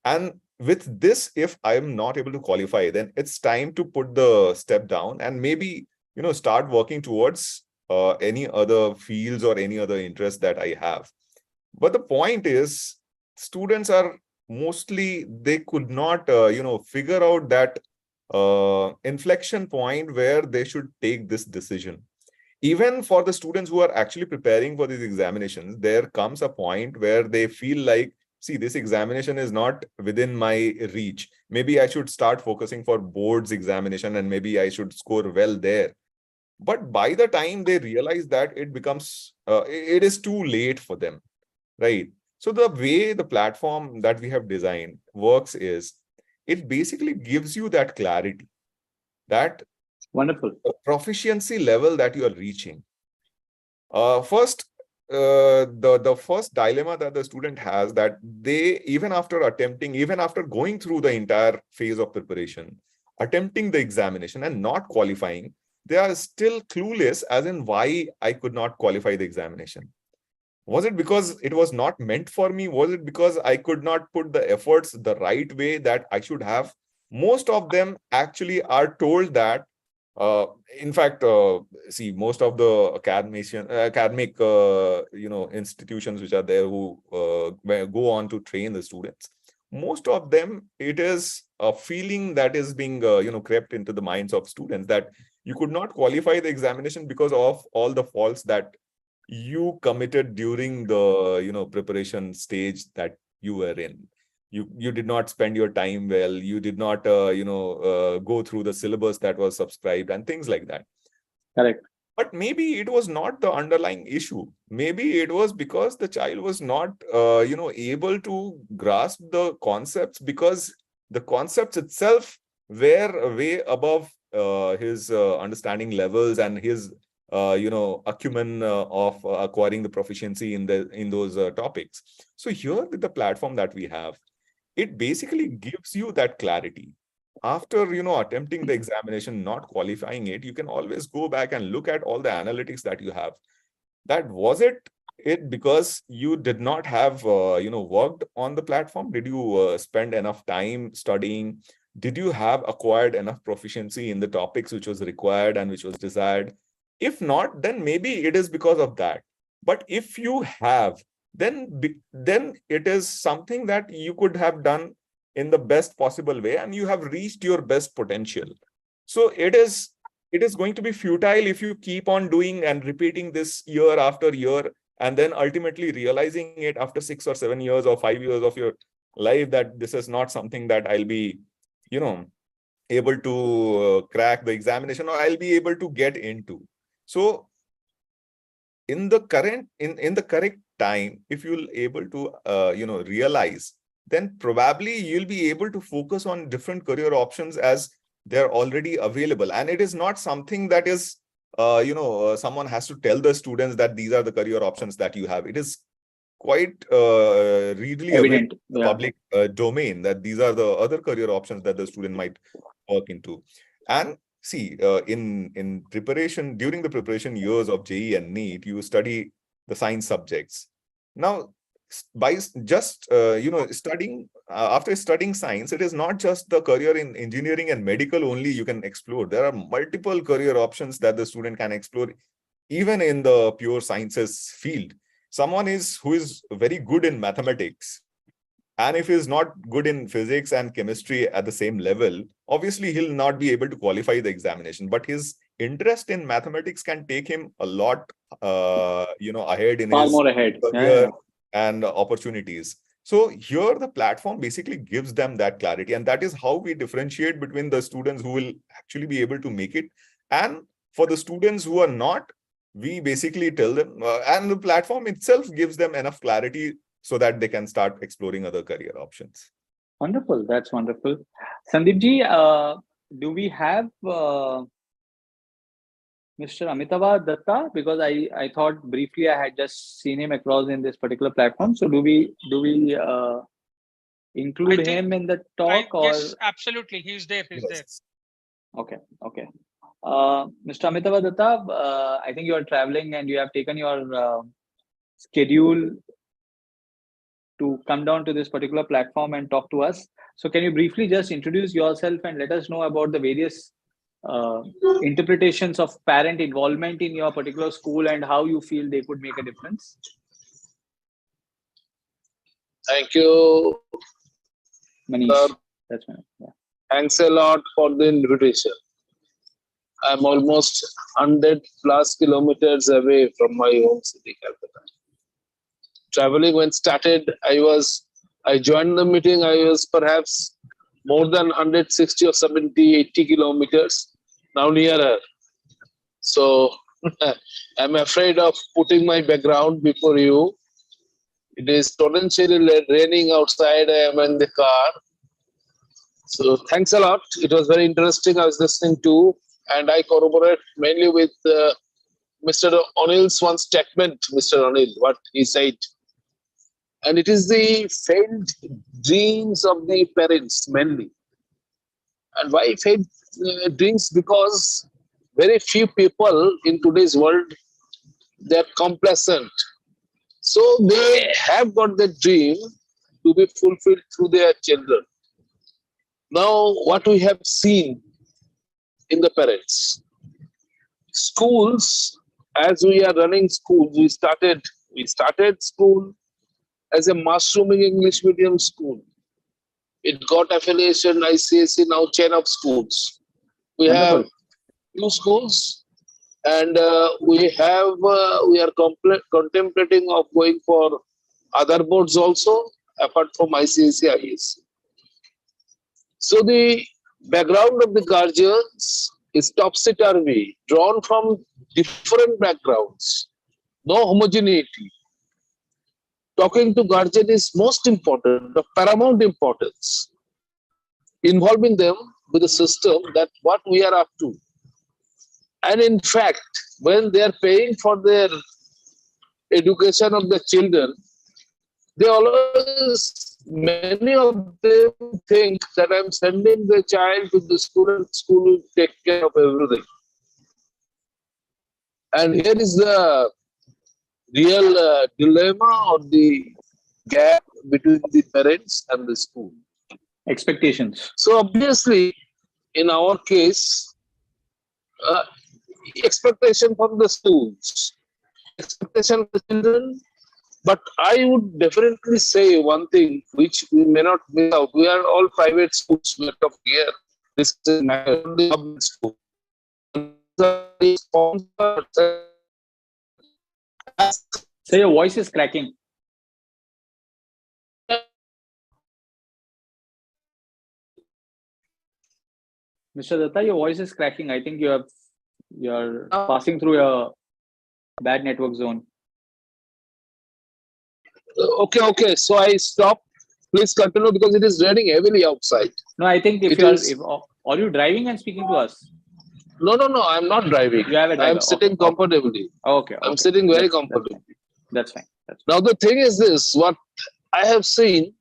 And with this, if I'm not able to qualify, then it's time to put the step down and maybe, start working towards any other fields or any other interest that I have. But the point is, students are mostly, they could not, figure out that inflection point where they should take this decision. Even for the students who are actually preparing for these examinations, there comes a point where they feel like, see, this examination is not within my reach. Maybe I should start focusing for boards examination and maybe I should score well there. But by the time they realize that, it is too late for them, right? So the way the platform that we have designed works is, it basically gives you that clarity, that Wonderful. proficiency level that you are reaching. First, the first dilemma that the student has, that they, even after going through the entire phase of preparation, attempting the examination and not qualifying, they are still clueless as in why I could not qualify the examination. Was it because it was not meant for me? Was it because I could not put the efforts the right way that I should have? Most of them actually are told that. In fact, see, most of the academic institutions which are there who go on to train the students, most of them, it is a feeling that is being crept into the minds of students, that you could not qualify the examination because of all the faults that you committed during the preparation stage that you were in. You did not spend your time well. You did not go through the syllabus that was subscribed and things like that. Correct. But maybe it was not the underlying issue. Maybe it was because the child was not able to grasp the concepts, because the concepts itself were way above his understanding levels and his acumen of acquiring the proficiency in those topics. So here, with the platform that we have, it basically gives you that clarity. After attempting the examination, not qualifying it, you can always go back and look at all the analytics that you have. That, was it it because you did not have, worked on the platform? Did you spend enough time studying? Did you have acquired enough proficiency in the topics which was required and which was desired? If not, then maybe it is because of that. But if you have, then it is something that you could have done in the best possible way, and you have reached your best potential. So it is going to be futile if you keep on doing and repeating this year after year, and then ultimately realizing it after 6 or 7 years or 5 years of your life that this is not something that I'll be, able to crack the examination, or I'll be able to get into. So in the correct time, if you'll able to realize, then probably you'll be able to focus on different career options as they're already available. And it is not something that is someone has to tell the students that these are the career options that you have. It is quite readily Evident, available in the yeah. public domain that these are the other career options that the student might work into. And see, in preparation, during the preparation years of JEE and NEET, you study the science subjects. Now, by just studying, after studying science, it is not just the career in engineering and medical only you can explore. There are multiple career options that the student can explore, even in the pure sciences field. Someone who is very good in mathematics, and if he's not good in physics and chemistry at the same level, obviously he'll not be able to qualify the examination. But his interest in mathematics can take him a lot, ahead in Far his more ahead. career and opportunities. So here the platform basically gives them that clarity, and that is how we differentiate between the students who will actually be able to make it, and for the students who are not, we basically tell them, and the platform itself gives them enough clarity so that they can start exploring other career options. Wonderful. That's wonderful. Sandeep ji, do we have Mr. Amitabh Datta? Because I thought briefly I had just seen him across in this particular platform. So do we include him in the talk? Yes, absolutely. He's there. He's there. Okay. Mr. Amitabh Datta, I think you are traveling and you have taken your schedule to come down to this particular platform and talk to us. So can you briefly just introduce yourself and let us know about the various interpretations of parent involvement in your particular school and how you feel they could make a difference? Thank you. Manish. That's fine. Yeah. Thanks a lot for the invitation. I'm almost 100 plus kilometers away from my home city, Calcutta. Traveling when started, I joined the meeting, I was perhaps more than 160 or 70, 80 kilometers, now nearer. So I'm afraid of putting my background before you. It is torrentially raining outside, I am in the car. So thanks a lot. It was very interesting. I was listening to, and I corroborate mainly with Mr. Anil's one statement, Mr. Anil, what he said. And it is the failed dreams of the parents mainly. And why failed dreams? Because very few people in today's world, they're complacent. So they have got the dream to be fulfilled through their children. Now, what we have seen in the parents, schools, as we are running schools, we started school as a mushrooming English medium school. It got affiliation, ICSE, now chain of schools. We have 2 schools, and we are contemplating of going for other boards also, apart from ICSE, ISC. So the background of the guardians is topsy-turvy, drawn from different backgrounds, no homogeneity. Talking to guardian is most important, of paramount importance. Involving them with the system that what we are up to. And in fact, when they are paying for their education of the children, they always, many of them think that I'm sending the child to the school and school will take care of everything. And here is the real dilemma or the gap between the parents and the school. Expectations. So obviously, in our case, expectation from the schools, expectation of the children. But I would definitely say one thing which we may not miss out. We are all private schools. We are here. This is the public school. So your voice is cracking. Mr. Datta, your voice is cracking. I think you're passing through a bad network zone. Okay. So I stop. Please continue because it is raining heavily outside. No, I think are you driving and speaking to us? No. I'm not driving. You have a driver. I'm sitting comfortably. Okay. I'm sitting very comfortably. That's fine. Now the thing is this: what I have seen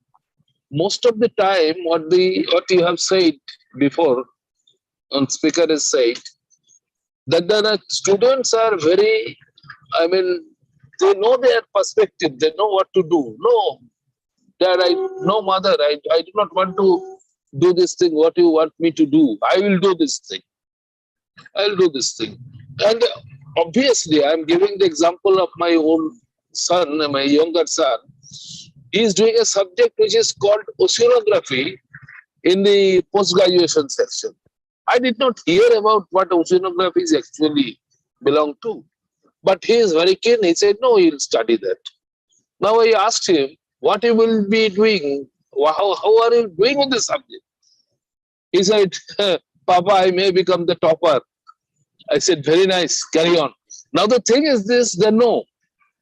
most of the time, what you have said before, on speaker has said that the students are very. I mean, they know their perspective. They know what to do. No, Dad, no, mother, I do not want to do this thing. What you want me to do? I will do this thing. I'll do this thing. And obviously, I'm giving the example of my own son, my younger son. He is doing a subject which is called oceanography in the post-graduation section. I did not hear about what oceanography is actually belong to. But he is very keen. He said, no, he'll study that. Now I asked him, what he will be doing? How are you doing with this subject? He said, Papa, I may become the topper. I said, very nice, carry on. Now the thing is this, they know.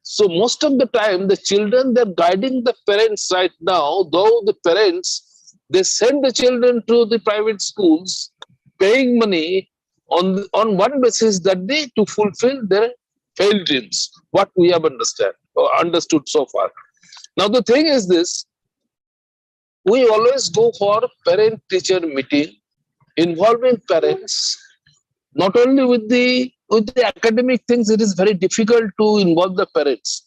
So most of the time, the children, they're guiding the parents right now, though the parents, they send the children to the private schools, paying money on one basis that they to fulfill their failed dreams, what we have understood so far. Now the thing is this, we always go for parent-teacher meeting involving parents, not only with the academic things. It is very difficult to involve the parents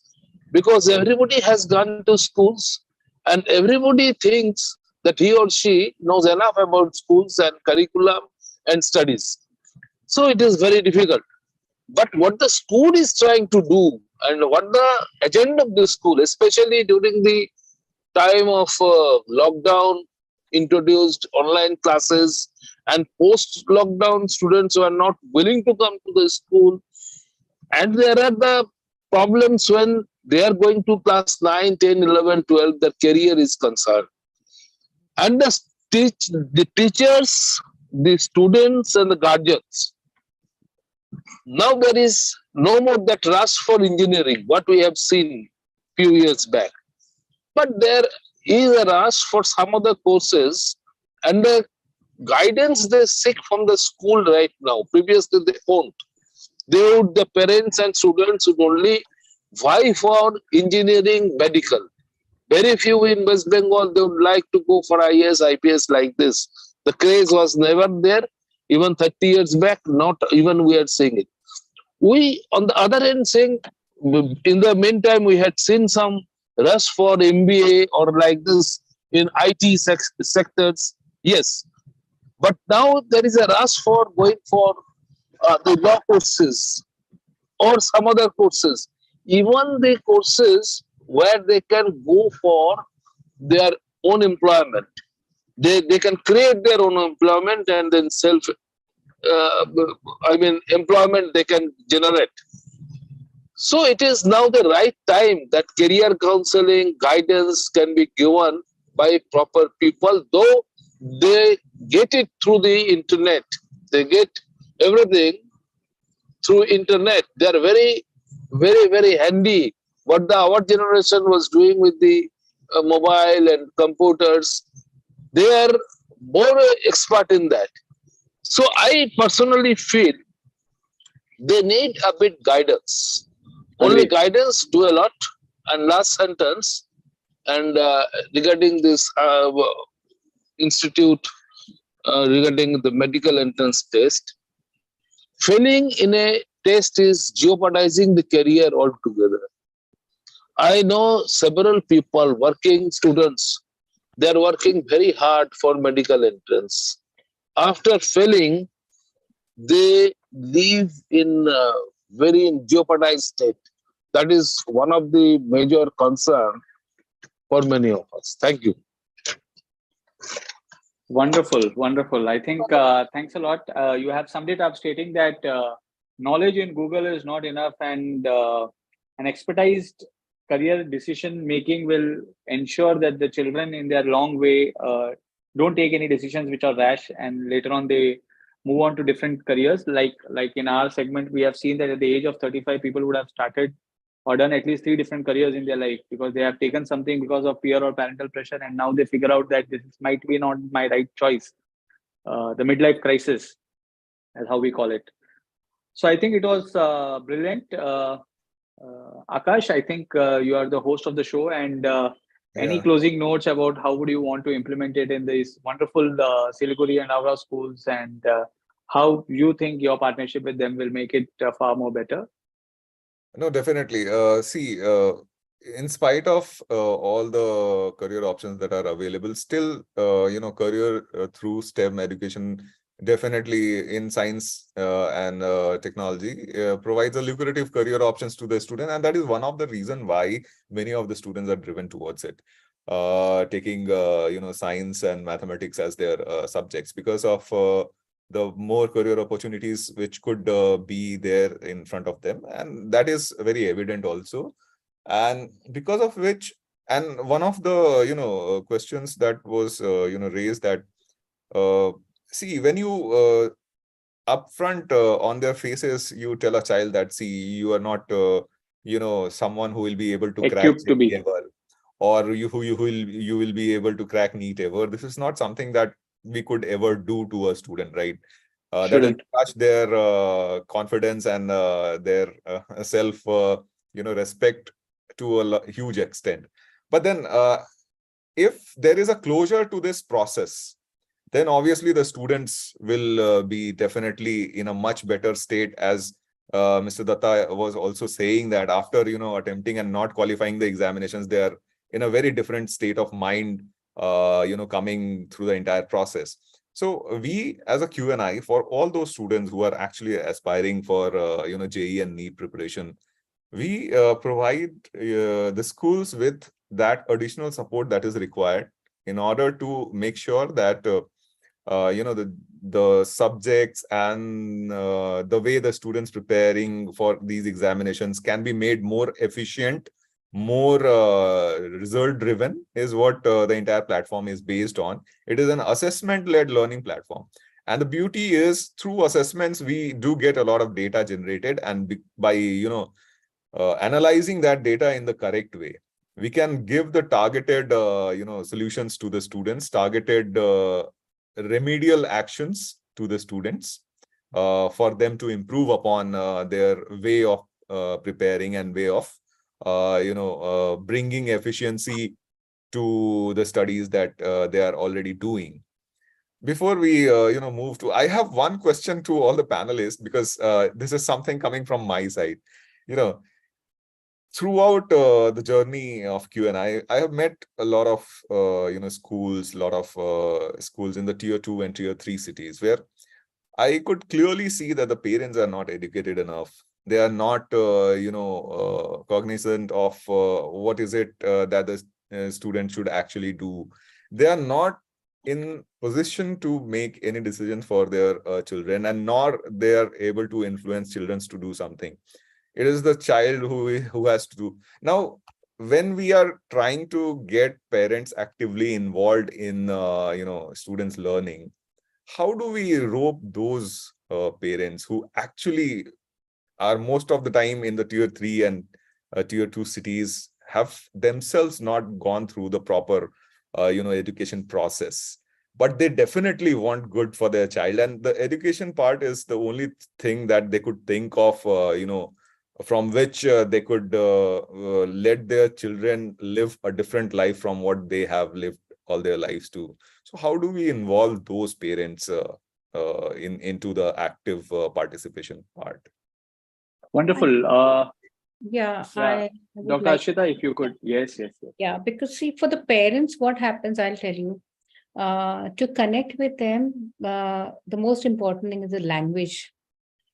because everybody has gone to schools and everybody thinks that he or she knows enough about schools and curriculum and studies. So it is very difficult. But what the school is trying to do and what the agenda of the school, especially during the time of lockdown, introduced online classes, and post-lockdown students who are not willing to come to the school. And there are the problems when they are going to class 9, 10, 11, 12, their career is concerned. And the teachers, the students and the guardians, now there is no more that rush for engineering, what we have seen few years back. But there is a rush for some other courses and the guidance they seek from the school right now. Previously they won't. The parents and students would only vie for engineering, medical. Very few in West Bengal, they would like to go for IAS, IPS like this. The craze was never there. Even 30 years back, not even we are seeing it. We, on the other hand, saying, in the meantime, we had seen some rush for MBA or like this in IT sectors. Yes. But now there is a rush for going for the law courses or some other courses. Even the courses where they can go for their own employment. They can create their own employment and then employment they can generate. So it is now the right time that career counseling, guidance can be given by proper people, though they get it through the internet. They get everything through internet. They are very, very, very handy. What our generation was doing with the mobile and computers, they are more expert in that. So I personally feel they need a bit guidance. Only guidance do a lot. And last sentence, and regarding this institute, regarding the medical entrance test, failing in a test is jeopardizing the career altogether. I know several people, working students, they are working very hard for medical entrance. After failing, they live in a very jeopardized state. That is one of the major concern for many of us. Thank you. Wonderful, wonderful. I think thanks a lot. You have summed it up stating that knowledge in Google is not enough, and an expertised career decision making will ensure that the children in their long way don't take any decisions which are rash, and later on they move on to different careers. Like in our segment, we have seen that at the age of 35, people would have started or done at least 3 different careers in their life because they have taken something because of peer or parental pressure, and now they figure out that this might be not my right choice. The midlife crisis, as how we call it. So I think it was brilliant. Akash, I think you are the host of the show, and any closing notes about how would you want to implement it in these wonderful Siliguri and Avra schools, and how you think your partnership with them will make it far more better? No, definitely. See, in spite of all the career options that are available, still, career through STEM education, definitely in science and technology, provides a lucrative career options to the student. And that is one of the reason why many of the students are driven towards it, taking, science and mathematics as their subjects because of the more career opportunities which could be there in front of them, and that is very evident also. And because of which, and one of the questions that was raised, that see, when you upfront on their faces you tell a child that, see, you are not someone who will be able to crack Equipped to be. ever, or you will be able to crack NEET ever. This is not something that we could ever do to a student, right? That will touch their confidence and their self respect to a huge extent. But then if there is a closure to this process, then obviously the students will be definitely in a much better state, as Mr. Datta was also saying, that after attempting and not qualifying the examinations, they are in a very different state of mind coming through the entire process. So we as a QNI, for all those students who are actually aspiring for JEE and NEET preparation, we provide the schools with that additional support that is required in order to make sure that the subjects and the way the students preparing for these examinations can be made more efficient, more result driven, is what the entire platform is based on. It is an assessment-led learning platform. And the beauty is, through assessments, we do get a lot of data generated, and by analyzing that data in the correct way, we can give the targeted solutions to the students, targeted remedial actions to the students for them to improve upon their way of preparing and way of bringing efficiency to the studies that they are already doing. Before we move to, I have one question to all the panelists, because this is something coming from my side. Throughout the journey of QNI, I have met a lot of schools in the tier 2 and tier 3 cities, where I could clearly see that the parents are not educated enough. They are not cognizant of what is it that the student should actually do. They are not in position to make any decisions for their children, and nor they are able to influence children to do something. It is the child who has to do. Now, when we are trying to get parents actively involved in students learning, how do we rope those parents who actually are most of the time in the tier 3 and tier 2 cities, have themselves not gone through the proper education process, but they definitely want good for their child, and the education part is the only thing that they could think of from which they could let their children live a different life from what they have lived all their lives too. So how do we involve those parents into the active participation part? Wonderful. Yeah, Yeah. I would Dr. like, Ashita, if you could. Yes, yes, yes. yeah, because see, for the parents, what happens, I'll tell you, to connect with them, the most important thing is the language,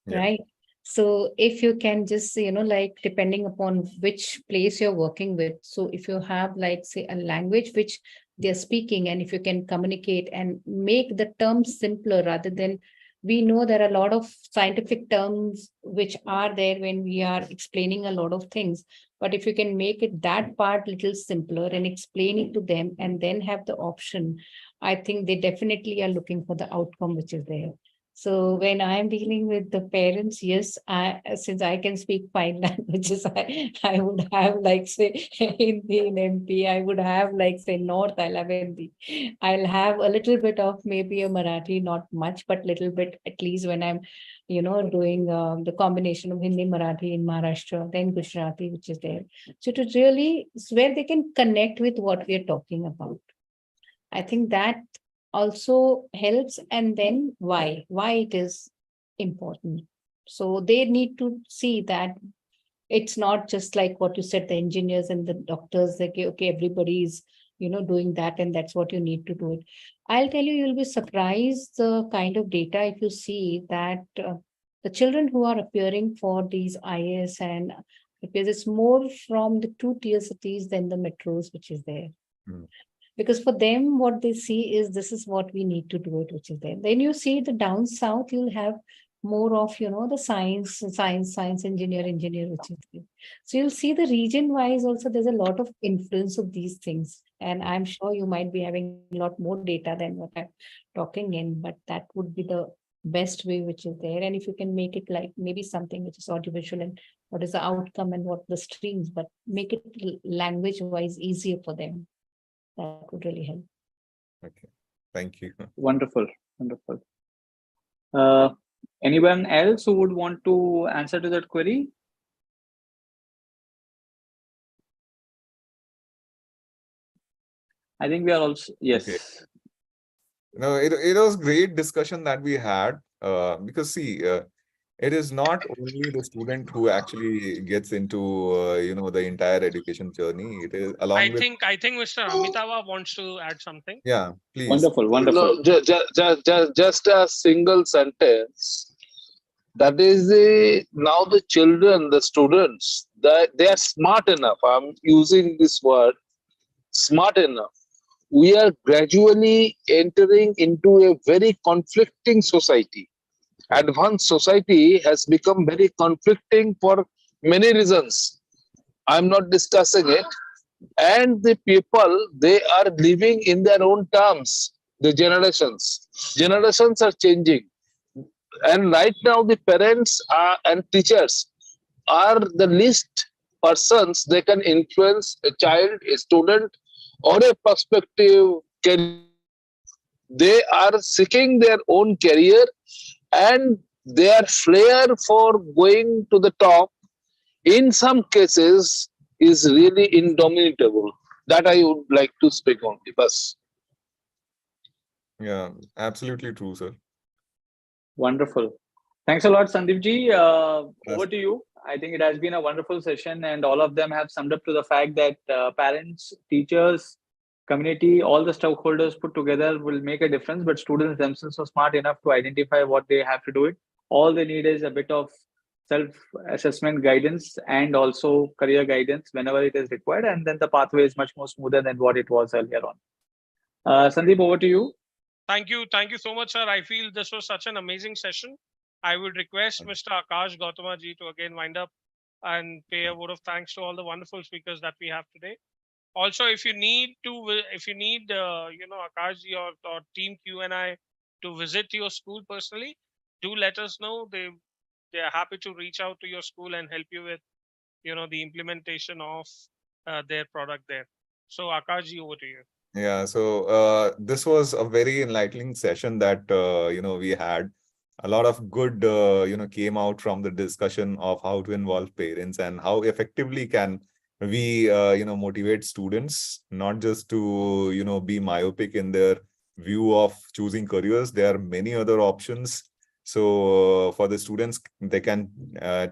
Yeah. right? So if you can just, like depending upon which place you're working with, so if you have like say a language which they're speaking, and if you can communicate and make the terms simpler rather than, we know there are a lot of scientific terms which are there when we are explaining a lot of things, but if you can make it that part little simpler and explain it to them and then have the option, I think they definitely are looking for the outcome which is there. So when I'm dealing with the parents, yes, since I can speak 5 languages, I would have like say Hindi in MP, I would have like say North, I'll have Hindi. I'll have a little bit of maybe a Marathi, not much, but little bit at least when I'm, doing the combination of Hindi, Marathi in Maharashtra, then Gujarati, which is there. So to really where they can connect with what we are talking about. I think that also helps. And then why it is important. So they need to see that it's not just like what you said, the engineers and the doctors, like, okay, everybody's, doing that and that's what you need to do it. I'll tell you, you'll be surprised the kind of data if you see that the children who are appearing for these IAS and because it's more from the 2 tier cities than the metros, which is there. Mm. Because for them what they see is this is what we need to do it, which is there. Then you see the down south, you'll have more of the science engineer, which is there. So you'll see the region wise also there's a lot of influence of these things, and I'm sure you might be having a lot more data than what I'm talking in, but that would be the best way which is there. And if you can make it like maybe something which is audiovisual and what is the outcome and what the streams, but make it language wise easier for them, that would really help. Okay. Thank you. Wonderful. Wonderful. Anyone else who would want to answer to that query? I think we are also, yes. Okay. It was great discussion that we had because see, it is not only the student who actually gets into the entire education journey. It is along with I think Mr. Amitava wants to add something. yeah, please. Wonderful, wonderful. No, just a single sentence. That is now the children, the students, they are smart enough. I'm using this word, smart enough. We are gradually entering into a very conflicting society. Advanced society has become very conflicting for many reasons. I'm not discussing it. And the people, they are living in their own terms. The generations are changing. And right now, the parents and teachers are the least persons they can influence a child, a student, or a prospective career. They are seeking their own career, and their flair for going to the top in some cases is really indomitable. That I would like to speak on the bus. Yeah, absolutely true, sir. Wonderful. Thanks a lot, Sandeep ji. Over to you. I think it has been a wonderful session, and all of them have summed up to the fact that parents, teachers, community, all the stakeholders put together will make a difference, but students themselves are smart enough to identify what they have to do it. All they need is a bit of self-assessment guidance and also career guidance whenever it is required, and then the pathway is much more smoother than what it was earlier on. Sandeep, over to you. Thank you so much, sir. I feel this was such an amazing session. I would request Mr. Akash Gautama ji to again wind up and pay a vote of thanks to all the wonderful speakers that we have today. Also, if you need Akash ji or team Q&I to visit your school personally, do let us know. They are happy to reach out to your school and help you with the implementation of their product there. So Akash ji, over to you. Yeah, so this was a very enlightening session that we had. A lot of good came out from the discussion of how to involve parents and how effectively can we motivate students not just to be myopic in their view of choosing careers. There are many other options. So for the students, they can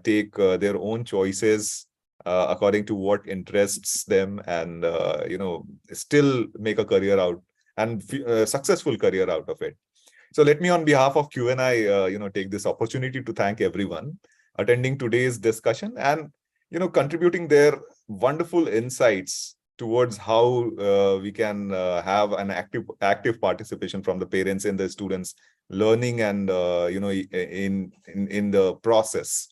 take their own choices according to what interests them, and still make a career out and successful career out of it. So let me, on behalf of Q&I, take this opportunity to thank everyone attending today's discussion and contributing their wonderful insights towards how we can have an active participation from the parents in the students' learning and in the process.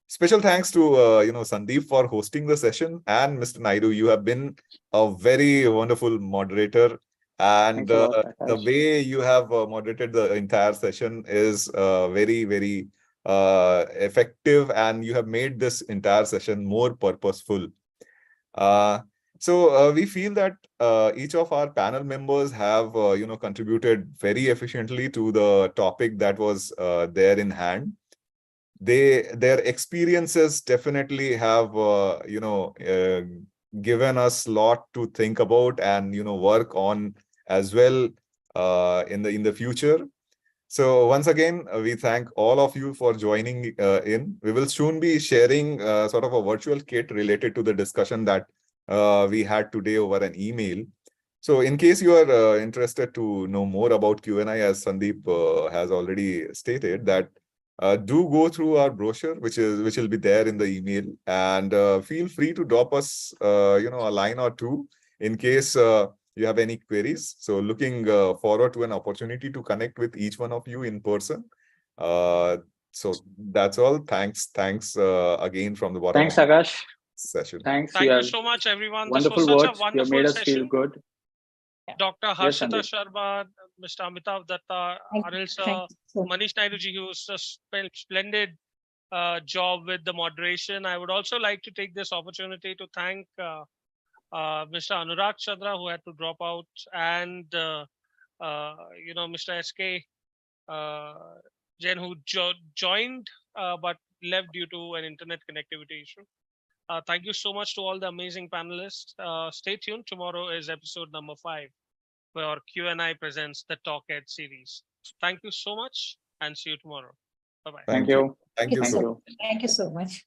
Special thanks to Sandeep for hosting the session, and Mr. Naidu, you have been a very wonderful moderator, and Thanks a lot, the Akash. way you have moderated the entire session is very, very effective, and you have made this entire session more purposeful. So we feel that each of our panel members have contributed very efficiently to the topic that was there in hand. Their experiences definitely have given us a lot to think about and work on as well in the future. So once again, we thank all of you for joining in. We will soon be sharing sort of a virtual kit related to the discussion that we had today over an email. So in case you are interested to know more about Q&I, as Sandeep has already stated, that do go through our brochure, which will be there in the email, and feel free to drop us a line or two in case you have any queries. So looking forward to an opportunity to connect with each one of you in person. So that's all. Thanks again from the bottom Thanks, of Akash. the session. Thanks. Thank you so much, everyone. This Wonderful was such words. a You wonderful made us feel session. good. Dr. Yes, Harshita Sandeep. Sharma, Mr. Amitav Datta, Anil sir, Thank you. Manish Naidu ji, who was a splendid job with the moderation. I would also like to take this opportunity to thank Mr. Anurag Chandra, who had to drop out, and Mr. SK Jain, who joined but left due to an internet connectivity issue. Thank you so much to all the amazing panelists. Stay tuned. Tomorrow is episode number 5, where Q&I presents the TalkEd series. Thank you so much, and see you tomorrow. Bye-bye. Thank you. Thank you so much. Thank you so much.